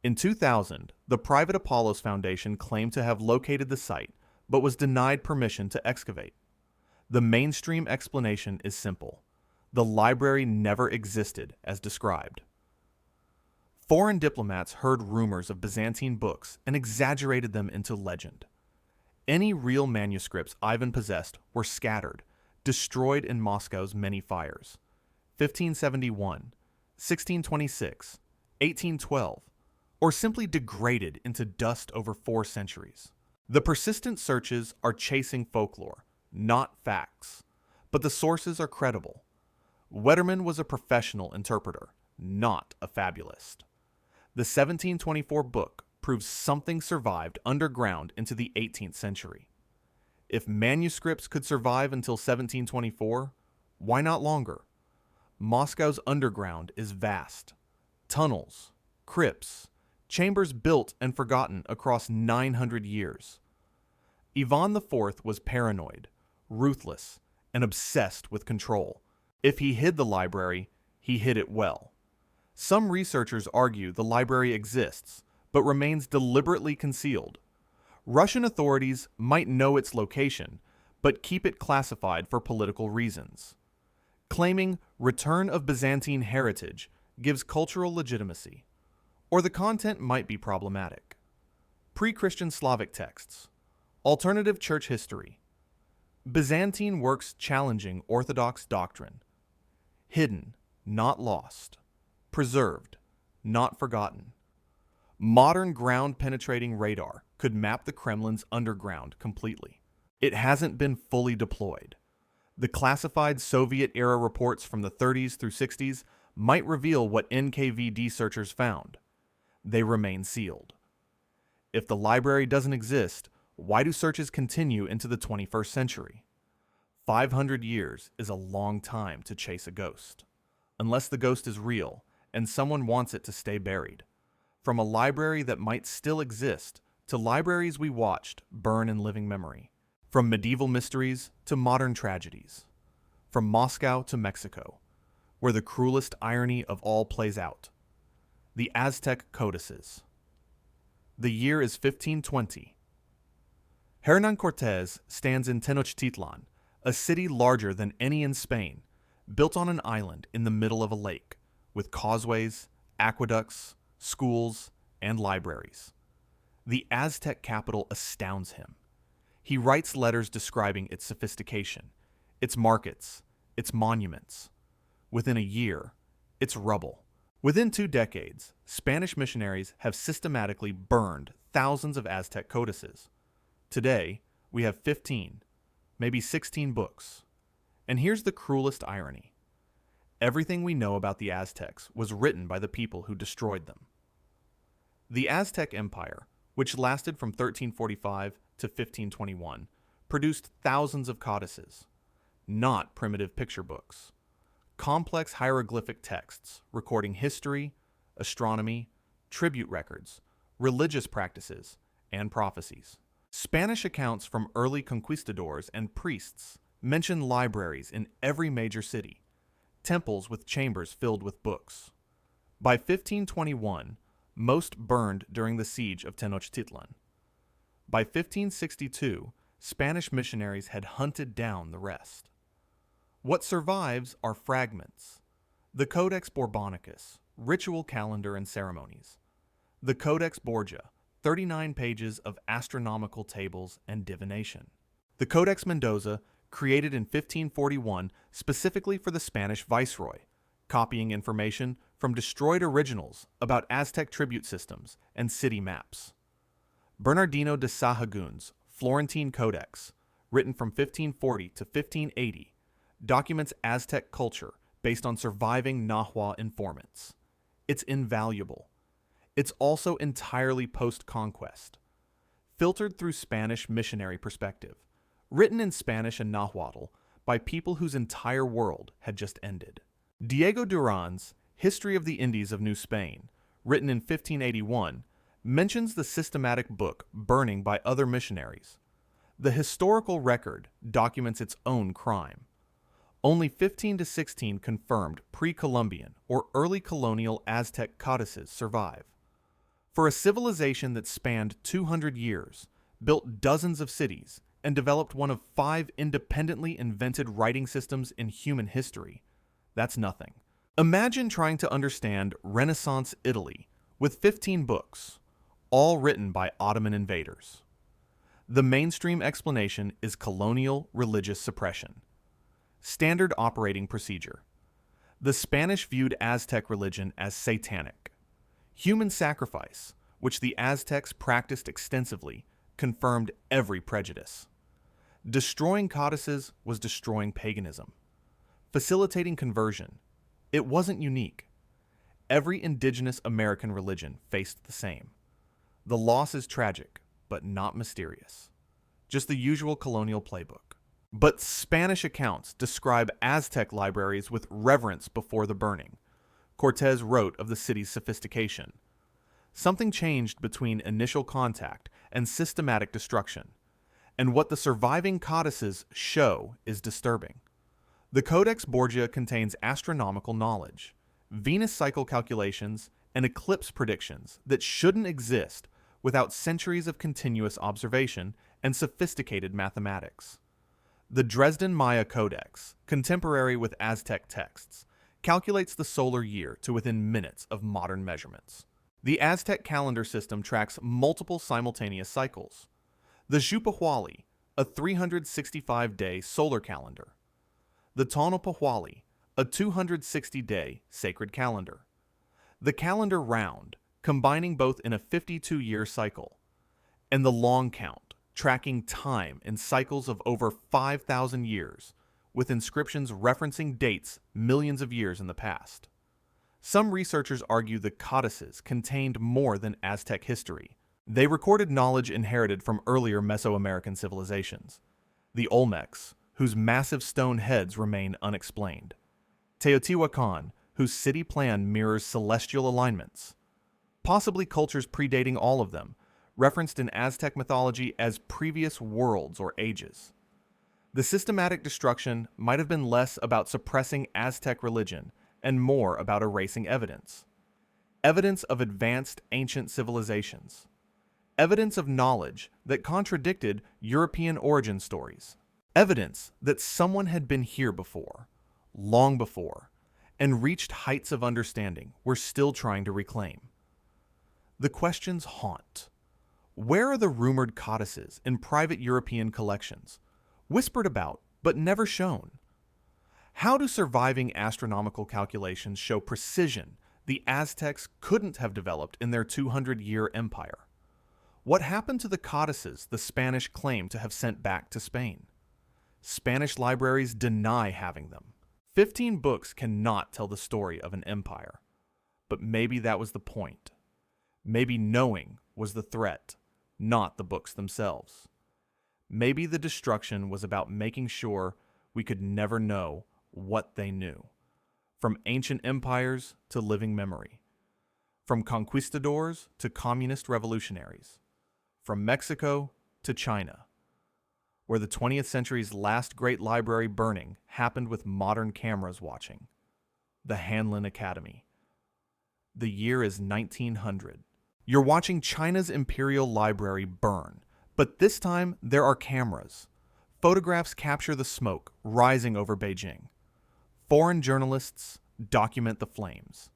In 2000, the private Apollos Foundation claimed to have located the site, but was denied permission to excavate. The mainstream explanation is simple. The library never existed as described. Foreign diplomats heard rumors of Byzantine books and exaggerated them into legend. Any real manuscripts Ivan possessed were scattered, destroyed in Moscow's many fires. 1571, 1626, 1812, or simply degraded into dust over 4 centuries. The persistent searches are chasing folklore, not facts, but the sources are credible. Wetterman was a professional interpreter, not a fabulist. The 1724 book proves something survived underground into the 18th century. If manuscripts could survive until 1724, why not longer? Moscow's underground is vast. Tunnels, crypts, chambers built and forgotten across 900 years. Ivan IV was paranoid, ruthless, and obsessed with control. If he hid the library, he hid it well. Some researchers argue the library exists, but remains deliberately concealed. Russian authorities might know its location, but keep it classified for political reasons. Claiming return of Byzantine heritage gives cultural legitimacy, or the content might be problematic. Pre-Christian Slavic texts, alternative church history, Byzantine works challenging Orthodox doctrine, hidden, not lost, preserved, not forgotten. Modern ground-penetrating radar could map the Kremlin's underground completely. It hasn't been fully deployed. The classified Soviet-era reports from the 30s through 60s might reveal what NKVD searchers found. They remain sealed. If the library doesn't exist, why do searches continue into the 21st century? 500 years is a long time to chase a ghost. Unless the ghost is real, and someone wants it to stay buried. From a library that might still exist to libraries we watched burn in living memory. From medieval mysteries to modern tragedies. From Moscow to Mexico, where the cruelest irony of all plays out. The Aztec codices. The year is 1520. Hernan Cortés stands in Tenochtitlan, a city larger than any in Spain, built on an island in the middle of a lake, with causeways, aqueducts, schools, and libraries. The Aztec capital astounds him. He writes letters describing its sophistication, its markets, its monuments. Within a year, its rubble. Within 2 decades, Spanish missionaries have systematically burned thousands of Aztec codices. Today, we have 15, maybe 16 books. And here's the cruelest irony. Everything we know about the Aztecs was written by the people who destroyed them. The Aztec Empire, which lasted from 1345 to 1521, produced thousands of codices, not primitive picture books. Complex hieroglyphic texts recording history, astronomy, tribute records, religious practices, and prophecies. Spanish accounts from early conquistadors and priests mention libraries in every major city, temples with chambers filled with books. By 1521, most burned during the siege of Tenochtitlan. By 1562, Spanish missionaries had hunted down the rest. What survives are fragments. The Codex Borbonicus, ritual calendar and ceremonies. The Codex Borgia, 39 pages of astronomical tables and divination. The Codex Mendoza, created in 1541 specifically for the Spanish viceroy, copying information from destroyed originals about Aztec tribute systems and city maps. Bernardino de Sahagun's Florentine Codex, written from 1540 to 1580, documents Aztec culture based on surviving Nahua informants. It's invaluable. It's also entirely post-conquest, filtered through Spanish missionary perspective, written in Spanish and Nahuatl by people whose entire world had just ended. Diego Duran's History of the Indies of New Spain, written in 1581, mentions the systematic book burning by other missionaries. The historical record documents its own crime. Only 15 to 16 confirmed pre-Columbian or early colonial Aztec codices survive. For a civilization that spanned 200 years, built dozens of cities, and developed one of 5 independently invented writing systems in human history, that's nothing. Imagine trying to understand Renaissance Italy with 15 books, all written by Ottoman invaders. The mainstream explanation is colonial religious suppression. Standard operating procedure. The Spanish viewed Aztec religion as satanic. Human sacrifice, which the Aztecs practiced extensively, confirmed every prejudice. Destroying codices was destroying paganism. Facilitating conversion. It wasn't unique. Every indigenous American religion faced the same. The loss is tragic, but not mysterious. Just the usual colonial playbook. But Spanish accounts describe Aztec libraries with reverence before the burning. Cortés wrote of the city's sophistication. Something changed between initial contact and systematic destruction, and what the surviving codices show is disturbing. The Codex Borgia contains astronomical knowledge, Venus cycle calculations, and eclipse predictions that shouldn't exist without centuries of continuous observation and sophisticated mathematics. The Dresden Maya Codex, contemporary with Aztec texts, calculates the solar year to within minutes of modern measurements. The Aztec calendar system tracks multiple simultaneous cycles. The Xiuhpohualli, a 365-day solar calendar. The Tonopahwalli, a 260-day sacred calendar. The calendar round, combining both in a 52-year cycle. And the long count, tracking time in cycles of over 5,000 years, with inscriptions referencing dates millions of years in the past. Some researchers argue the codices contained more than Aztec history. They recorded knowledge inherited from earlier Mesoamerican civilizations. The Olmecs, whose massive stone heads remain unexplained. Teotihuacan, whose city plan mirrors celestial alignments, possibly cultures predating all of them, referenced in Aztec mythology as previous worlds or ages. The systematic destruction might have been less about suppressing Aztec religion and more about erasing evidence. Evidence of advanced ancient civilizations. Evidence of knowledge that contradicted European origin stories. Evidence that someone had been here before, long before, and reached heights of understanding we're still trying to reclaim. The questions haunt. Where are the rumored codices in private European collections, whispered about but never shown? How do surviving astronomical calculations show precision the Aztecs couldn't have developed in their 200-year empire? What happened to the codices the Spanish claim to have sent back to Spain? Spanish libraries deny having them. 15 books cannot tell the story of an empire. But maybe that was the point. Maybe knowing was the threat, not the books themselves. Maybe the destruction was about making sure we could never know what they knew. From ancient empires to living memory. From conquistadors to communist revolutionaries. From Mexico to China, where the 20th century's last great library burning happened with modern cameras watching. The Hanlin Academy. The year is 1900. You're watching China's Imperial Library burn, but this time there are cameras. Photographs capture the smoke rising over Beijing. Foreign journalists document the flames.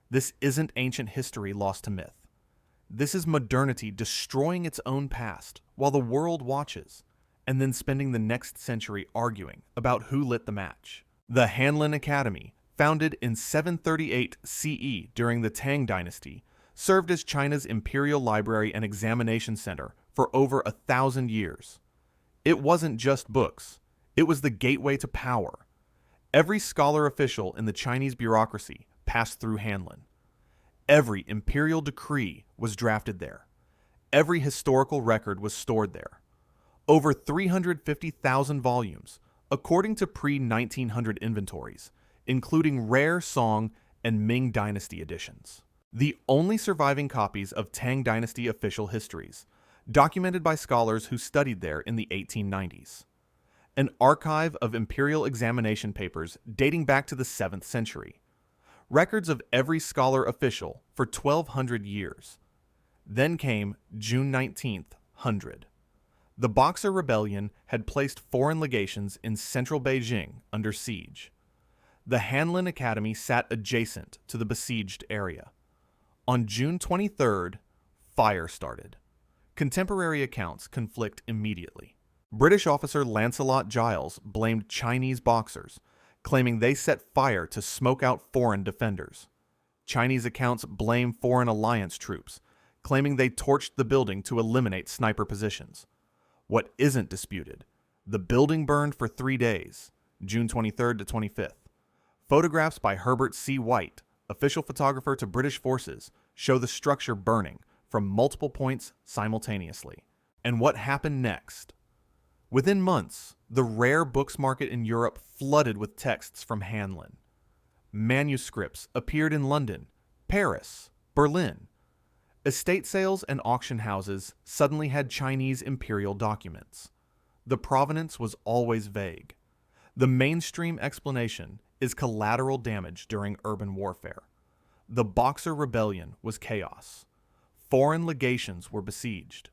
This isn't ancient history lost to myth. This is modernity destroying its own past while the world watches, and then spending the next century arguing about who lit the match. The Hanlin Academy, founded in 738 CE during the Tang Dynasty, served as China's imperial library and examination center for over 1,000 years. It wasn't just books, it was the gateway to power. Every scholar official in the Chinese bureaucracy passed through Hanlin. Every imperial decree was drafted there. Every historical record was stored there. Over 350,000 volumes, according to pre-1900 inventories, including rare Song and Ming Dynasty editions. The only surviving copies of Tang Dynasty official histories, documented by scholars who studied there in the 1890s. An archive of imperial examination papers dating back to the 7th century. Records of every scholar official for 1,200 years. Then came June 19th, 100. The Boxer Rebellion had placed foreign legations in central Beijing under siege. The Hanlin Academy sat adjacent to the besieged area. On June 23rd, fire started. Contemporary accounts conflict immediately. British officer Lancelot Giles blamed Chinese boxers, claiming they set fire to smoke out foreign defenders. Chinese accounts blame Foreign Alliance troops, claiming they torched the building to eliminate sniper positions. What isn't disputed? The building burned for 3 days, June 23rd to 25th. Photographs by Herbert C. White, official photographer to British forces, show the structure burning from multiple points simultaneously. And what happened next? Within months, the rare books market in Europe flooded with texts from Hanlin. Manuscripts appeared in London, Paris, Berlin. Estate sales and auction houses suddenly had Chinese imperial documents. The provenance was always vague. The mainstream explanation is collateral damage during urban warfare. The Boxer Rebellion was chaos. Foreign legations were besieged.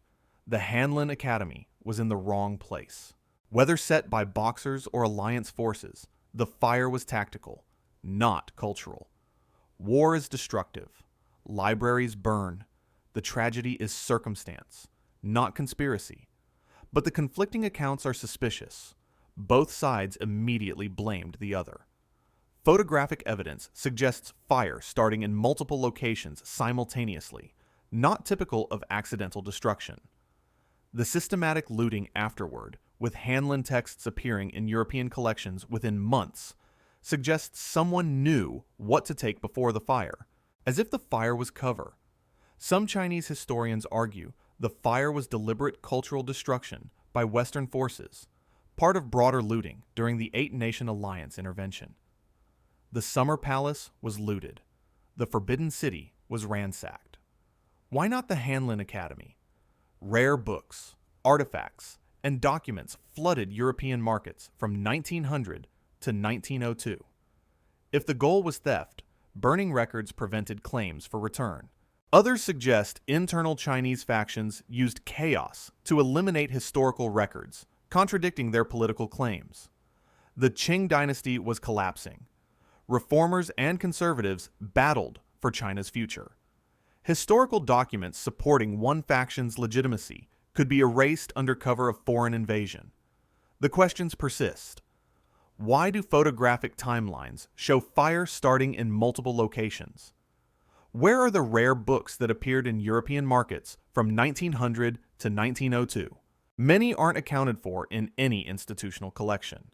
The Hanlin Academy was in the wrong place. Whether set by Boxers or Alliance forces, the fire was tactical, not cultural. War is destructive. Libraries burn. The tragedy is circumstance, not conspiracy. But the conflicting accounts are suspicious. Both sides immediately blamed the other. Photographic evidence suggests fire starting in multiple locations simultaneously, not typical of accidental destruction. The systematic looting afterward, with Hanlin texts appearing in European collections within months, suggests someone knew what to take before the fire, as if the fire was cover. Some Chinese historians argue the fire was deliberate cultural destruction by Western forces, part of broader looting during the Eight-Nation Alliance intervention. The summer palace was looted. The forbidden city was ransacked. Why not the Hanlin Academy? Rare books, artifacts, and documents flooded European markets from 1900 to 1902. If the goal was theft, burning records prevented claims for return. Others suggest internal Chinese factions used chaos to eliminate historical records, contradicting their political claims. The Qing dynasty was collapsing. Reformers and conservatives battled for China's future. Historical documents supporting one faction's legitimacy could be erased under cover of foreign invasion. The questions persist. Why do photographic timelines show fire starting in multiple locations? Where are the rare books that appeared in European markets from 1900 to 1902? Many aren't accounted for in any institutional collection.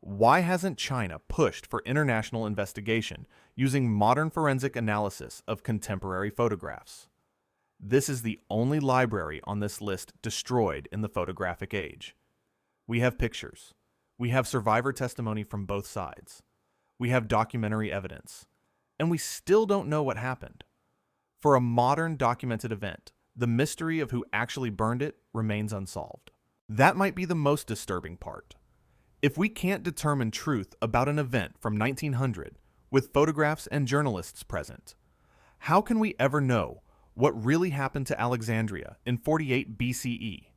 Why hasn't China pushed for international investigation using modern forensic analysis of contemporary photographs? This is the only library on this list destroyed in the photographic age. We have pictures. We have survivor testimony from both sides. We have documentary evidence. And we still don't know what happened. For a modern documented event, the mystery of who actually burned it remains unsolved. That might be the most disturbing part. If we can't determine truth about an event from 1900 with photographs and journalists present, how can we ever know what really happened to Alexandria in 48 BCE,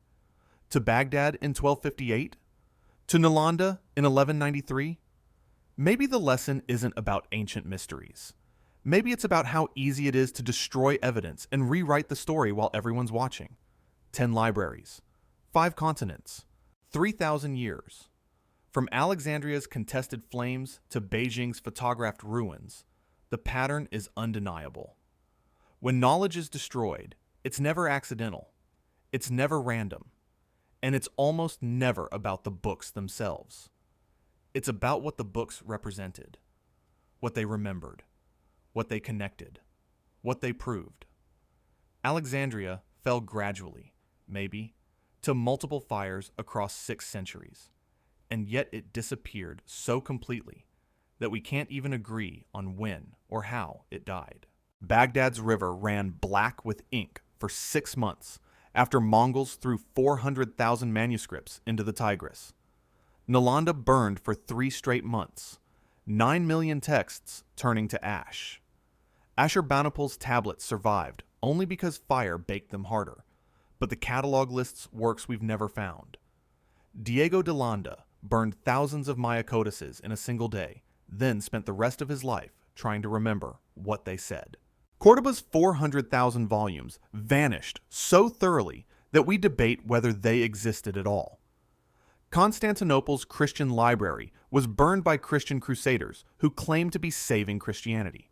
to Baghdad in 1258, to Nalanda in 1193? Maybe the lesson isn't about ancient mysteries. Maybe it's about how easy it is to destroy evidence and rewrite the story while everyone's watching. 10 libraries, 5 continents, 3,000 years. From Alexandria's contested flames to Beijing's photographed ruins, the pattern is undeniable. When knowledge is destroyed, it's never accidental, it's never random, and it's almost never about the books themselves. It's about what the books represented, what they remembered, what they connected, what they proved. Alexandria fell gradually, maybe, to multiple fires across 6 centuries, and yet it disappeared so completely that we can't even agree on when or how it died. Baghdad's river ran black with ink for 6 months after Mongols threw 400,000 manuscripts into the Tigris. Nalanda burned for 3 straight months, 9 million texts turning to ash. Ashurbanipal's tablets survived only because fire baked them harder, but the catalog lists works we've never found. Diego de Landa burned thousands of Maya codices in a single day, then spent the rest of his life trying to remember what they said. Cordoba's 400,000 volumes vanished so thoroughly that we debate whether they existed at all. Constantinople's Christian library was burned by Christian crusaders who claimed to be saving Christianity.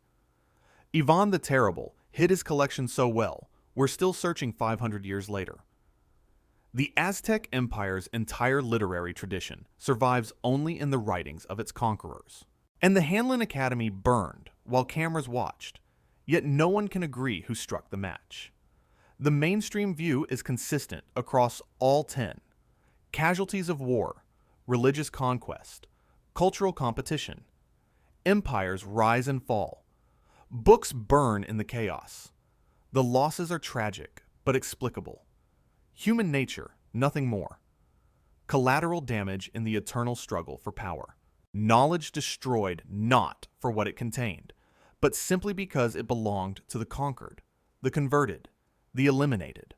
Ivan the Terrible hid his collection so well, we're still searching 500 years later. The Aztec Empire's entire literary tradition survives only in the writings of its conquerors. And the Hanlin Academy burned while cameras watched, yet no one can agree who struck the match. The mainstream view is consistent across all 10. Casualties of war, religious conquest, cultural competition. Empires rise and fall. Books burn in the chaos. The losses are tragic, but explicable. Human nature, nothing more. Collateral damage in the eternal struggle for power. Knowledge destroyed not for what it contained, but simply because it belonged to the conquered, the converted, the eliminated.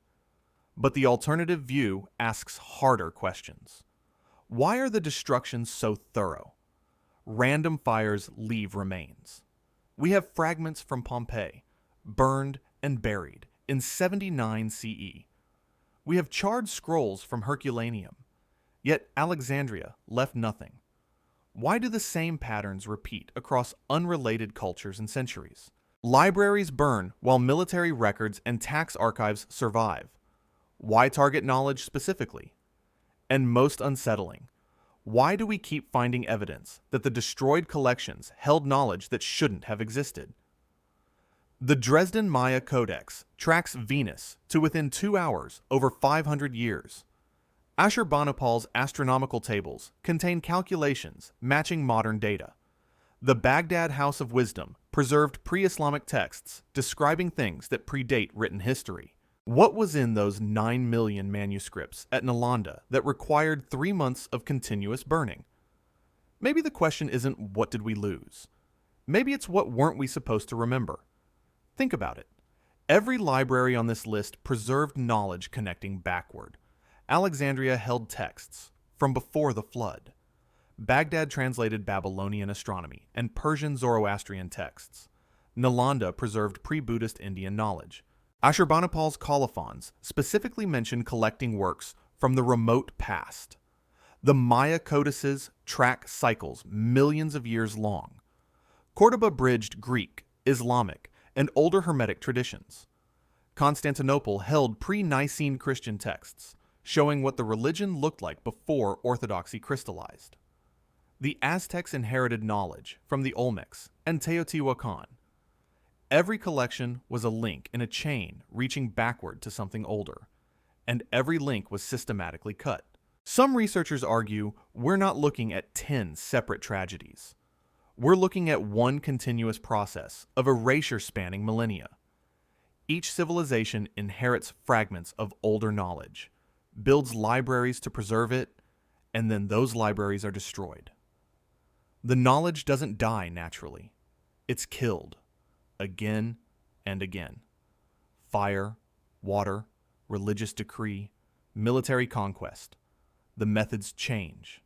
But the alternative view asks harder questions. Why are the destructions so thorough? Random fires leave remains. We have fragments from Pompeii, burned and buried in 79 CE. We have charred scrolls from Herculaneum, yet Alexandria left nothing. Why do the same patterns repeat across unrelated cultures and centuries? Libraries burn while military records and tax archives survive. Why target knowledge specifically? And most unsettling, why do we keep finding evidence that the destroyed collections held knowledge that shouldn't have existed? The Dresden Maya Codex tracks Venus to within 2 hours over 500 years. Ashurbanipal's astronomical tables contain calculations matching modern data. The Baghdad House of Wisdom preserved pre-Islamic texts describing things that predate written history. What was in those 9 million manuscripts at Nalanda that required 3 months of continuous burning? Maybe the question isn't what did we lose? Maybe it's what weren't we supposed to remember? Think about it. Every library on this list preserved knowledge connecting backward. Alexandria held texts from before the flood. Baghdad translated Babylonian astronomy and Persian Zoroastrian texts. Nalanda preserved pre-Buddhist Indian knowledge. Ashurbanipal's colophons specifically mention collecting works from the remote past. The Maya codices track cycles millions of years long. Cordoba bridged Greek, Islamic, and older Hermetic traditions. Constantinople held pre-Nicene Christian texts, showing what the religion looked like before Orthodoxy crystallized. The Aztecs inherited knowledge from the Olmecs and Teotihuacan. Every collection was a link in a chain reaching backward to something older, and every link was systematically cut. Some researchers argue we're not looking at 10 separate tragedies. We're looking at one continuous process of erasure spanning millennia. Each civilization inherits fragments of older knowledge, builds libraries to preserve it, and then those libraries are destroyed. The knowledge doesn't die naturally. It's killed, again and again. Fire, water, religious decree, military conquest. The methods change.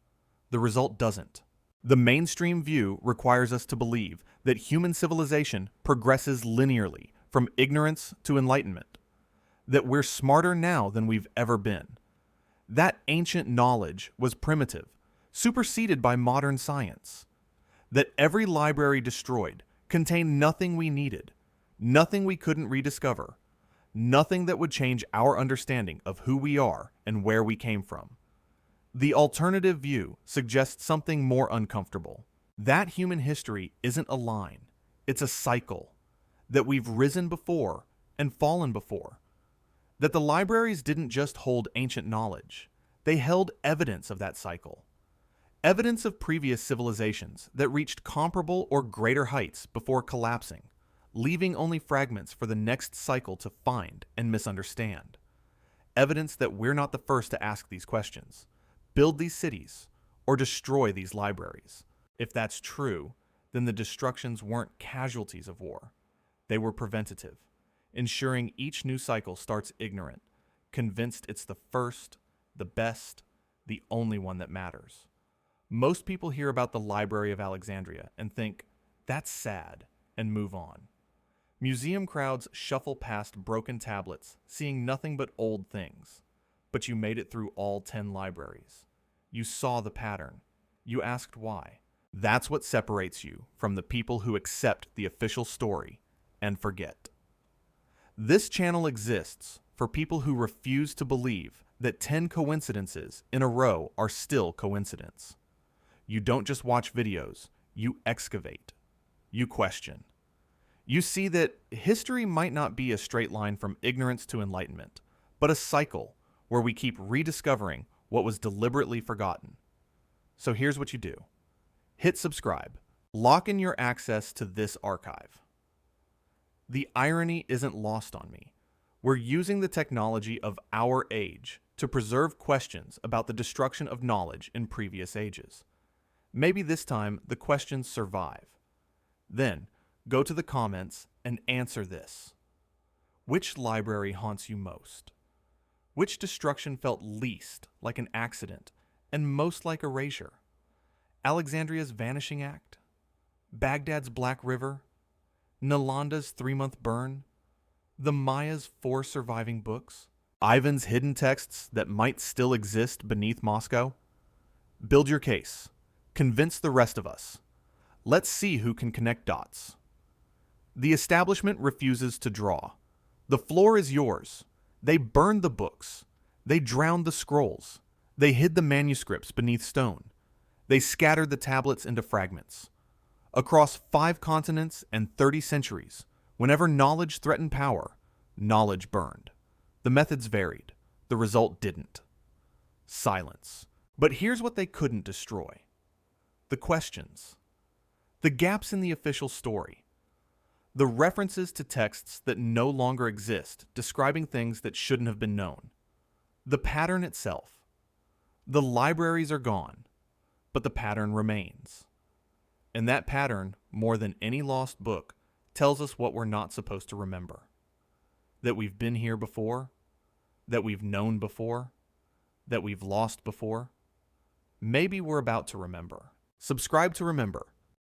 The result doesn't. The mainstream view requires us to believe that human civilization progresses linearly from ignorance to enlightenment, that we're smarter now than we've ever been. That ancient knowledge was primitive, superseded by modern science. That every library destroyed contained nothing we needed, nothing we couldn't rediscover, nothing that would change our understanding of who we are and where we came from. The alternative view suggests something more uncomfortable. That human history isn't a line, it's a cycle. That we've risen before and fallen before. That the libraries didn't just hold ancient knowledge, they held evidence of that cycle. Evidence of previous civilizations that reached comparable or greater heights before collapsing, leaving only fragments for the next cycle to find and misunderstand. Evidence that we're not the first to ask these questions, build these cities, or destroy these libraries. If that's true, then the destructions weren't casualties of war. They were preventative, ensuring each new cycle starts ignorant, convinced it's the first, the best, the only one that matters. Most people hear about the Library of Alexandria and think, that's sad, and move on. Museum crowds shuffle past broken tablets, seeing nothing but old things. But you made it through all 10 libraries. You saw the pattern. You asked why. That's what separates you from the people who accept the official story and forget. This channel exists for people who refuse to believe that 10 coincidences in a row are still coincidence. You don't just watch videos, you excavate. You question. You see that history might not be a straight line from ignorance to enlightenment, but a cycle where we keep rediscovering what was deliberately forgotten. So here's what you do. Hit subscribe. Lock in your access to this archive. The irony isn't lost on me. We're using the technology of our age to preserve questions about the destruction of knowledge in previous ages. Maybe this time the questions survive. Then, go to the comments and answer this. Which library haunts you most? Which destruction felt least like an accident and most like erasure? Alexandria's Vanishing Act? Baghdad's Black River? Nalanda's 3-month burn? The Maya's 4 surviving books? Ivan's hidden texts that might still exist beneath Moscow? Build your case. Convince the rest of us. Let's see who can connect dots. The establishment refuses to draw. The floor is yours. They burned the books. They drowned the scrolls. They hid the manuscripts beneath stone. They scattered the tablets into fragments. Across 5 continents and 30 centuries, whenever knowledge threatened power, knowledge burned. The methods varied. The result didn't. Silence. But here's what they couldn't destroy. The questions. The gaps in the official story. The references to texts that no longer exist, describing things that shouldn't have been known. The pattern itself. The libraries are gone, but the pattern remains. And that pattern, more than any lost book, tells us what we're not supposed to remember. That we've been here before, that we've known before, that we've lost before. Maybe we're about to remember. Subscribe to remember.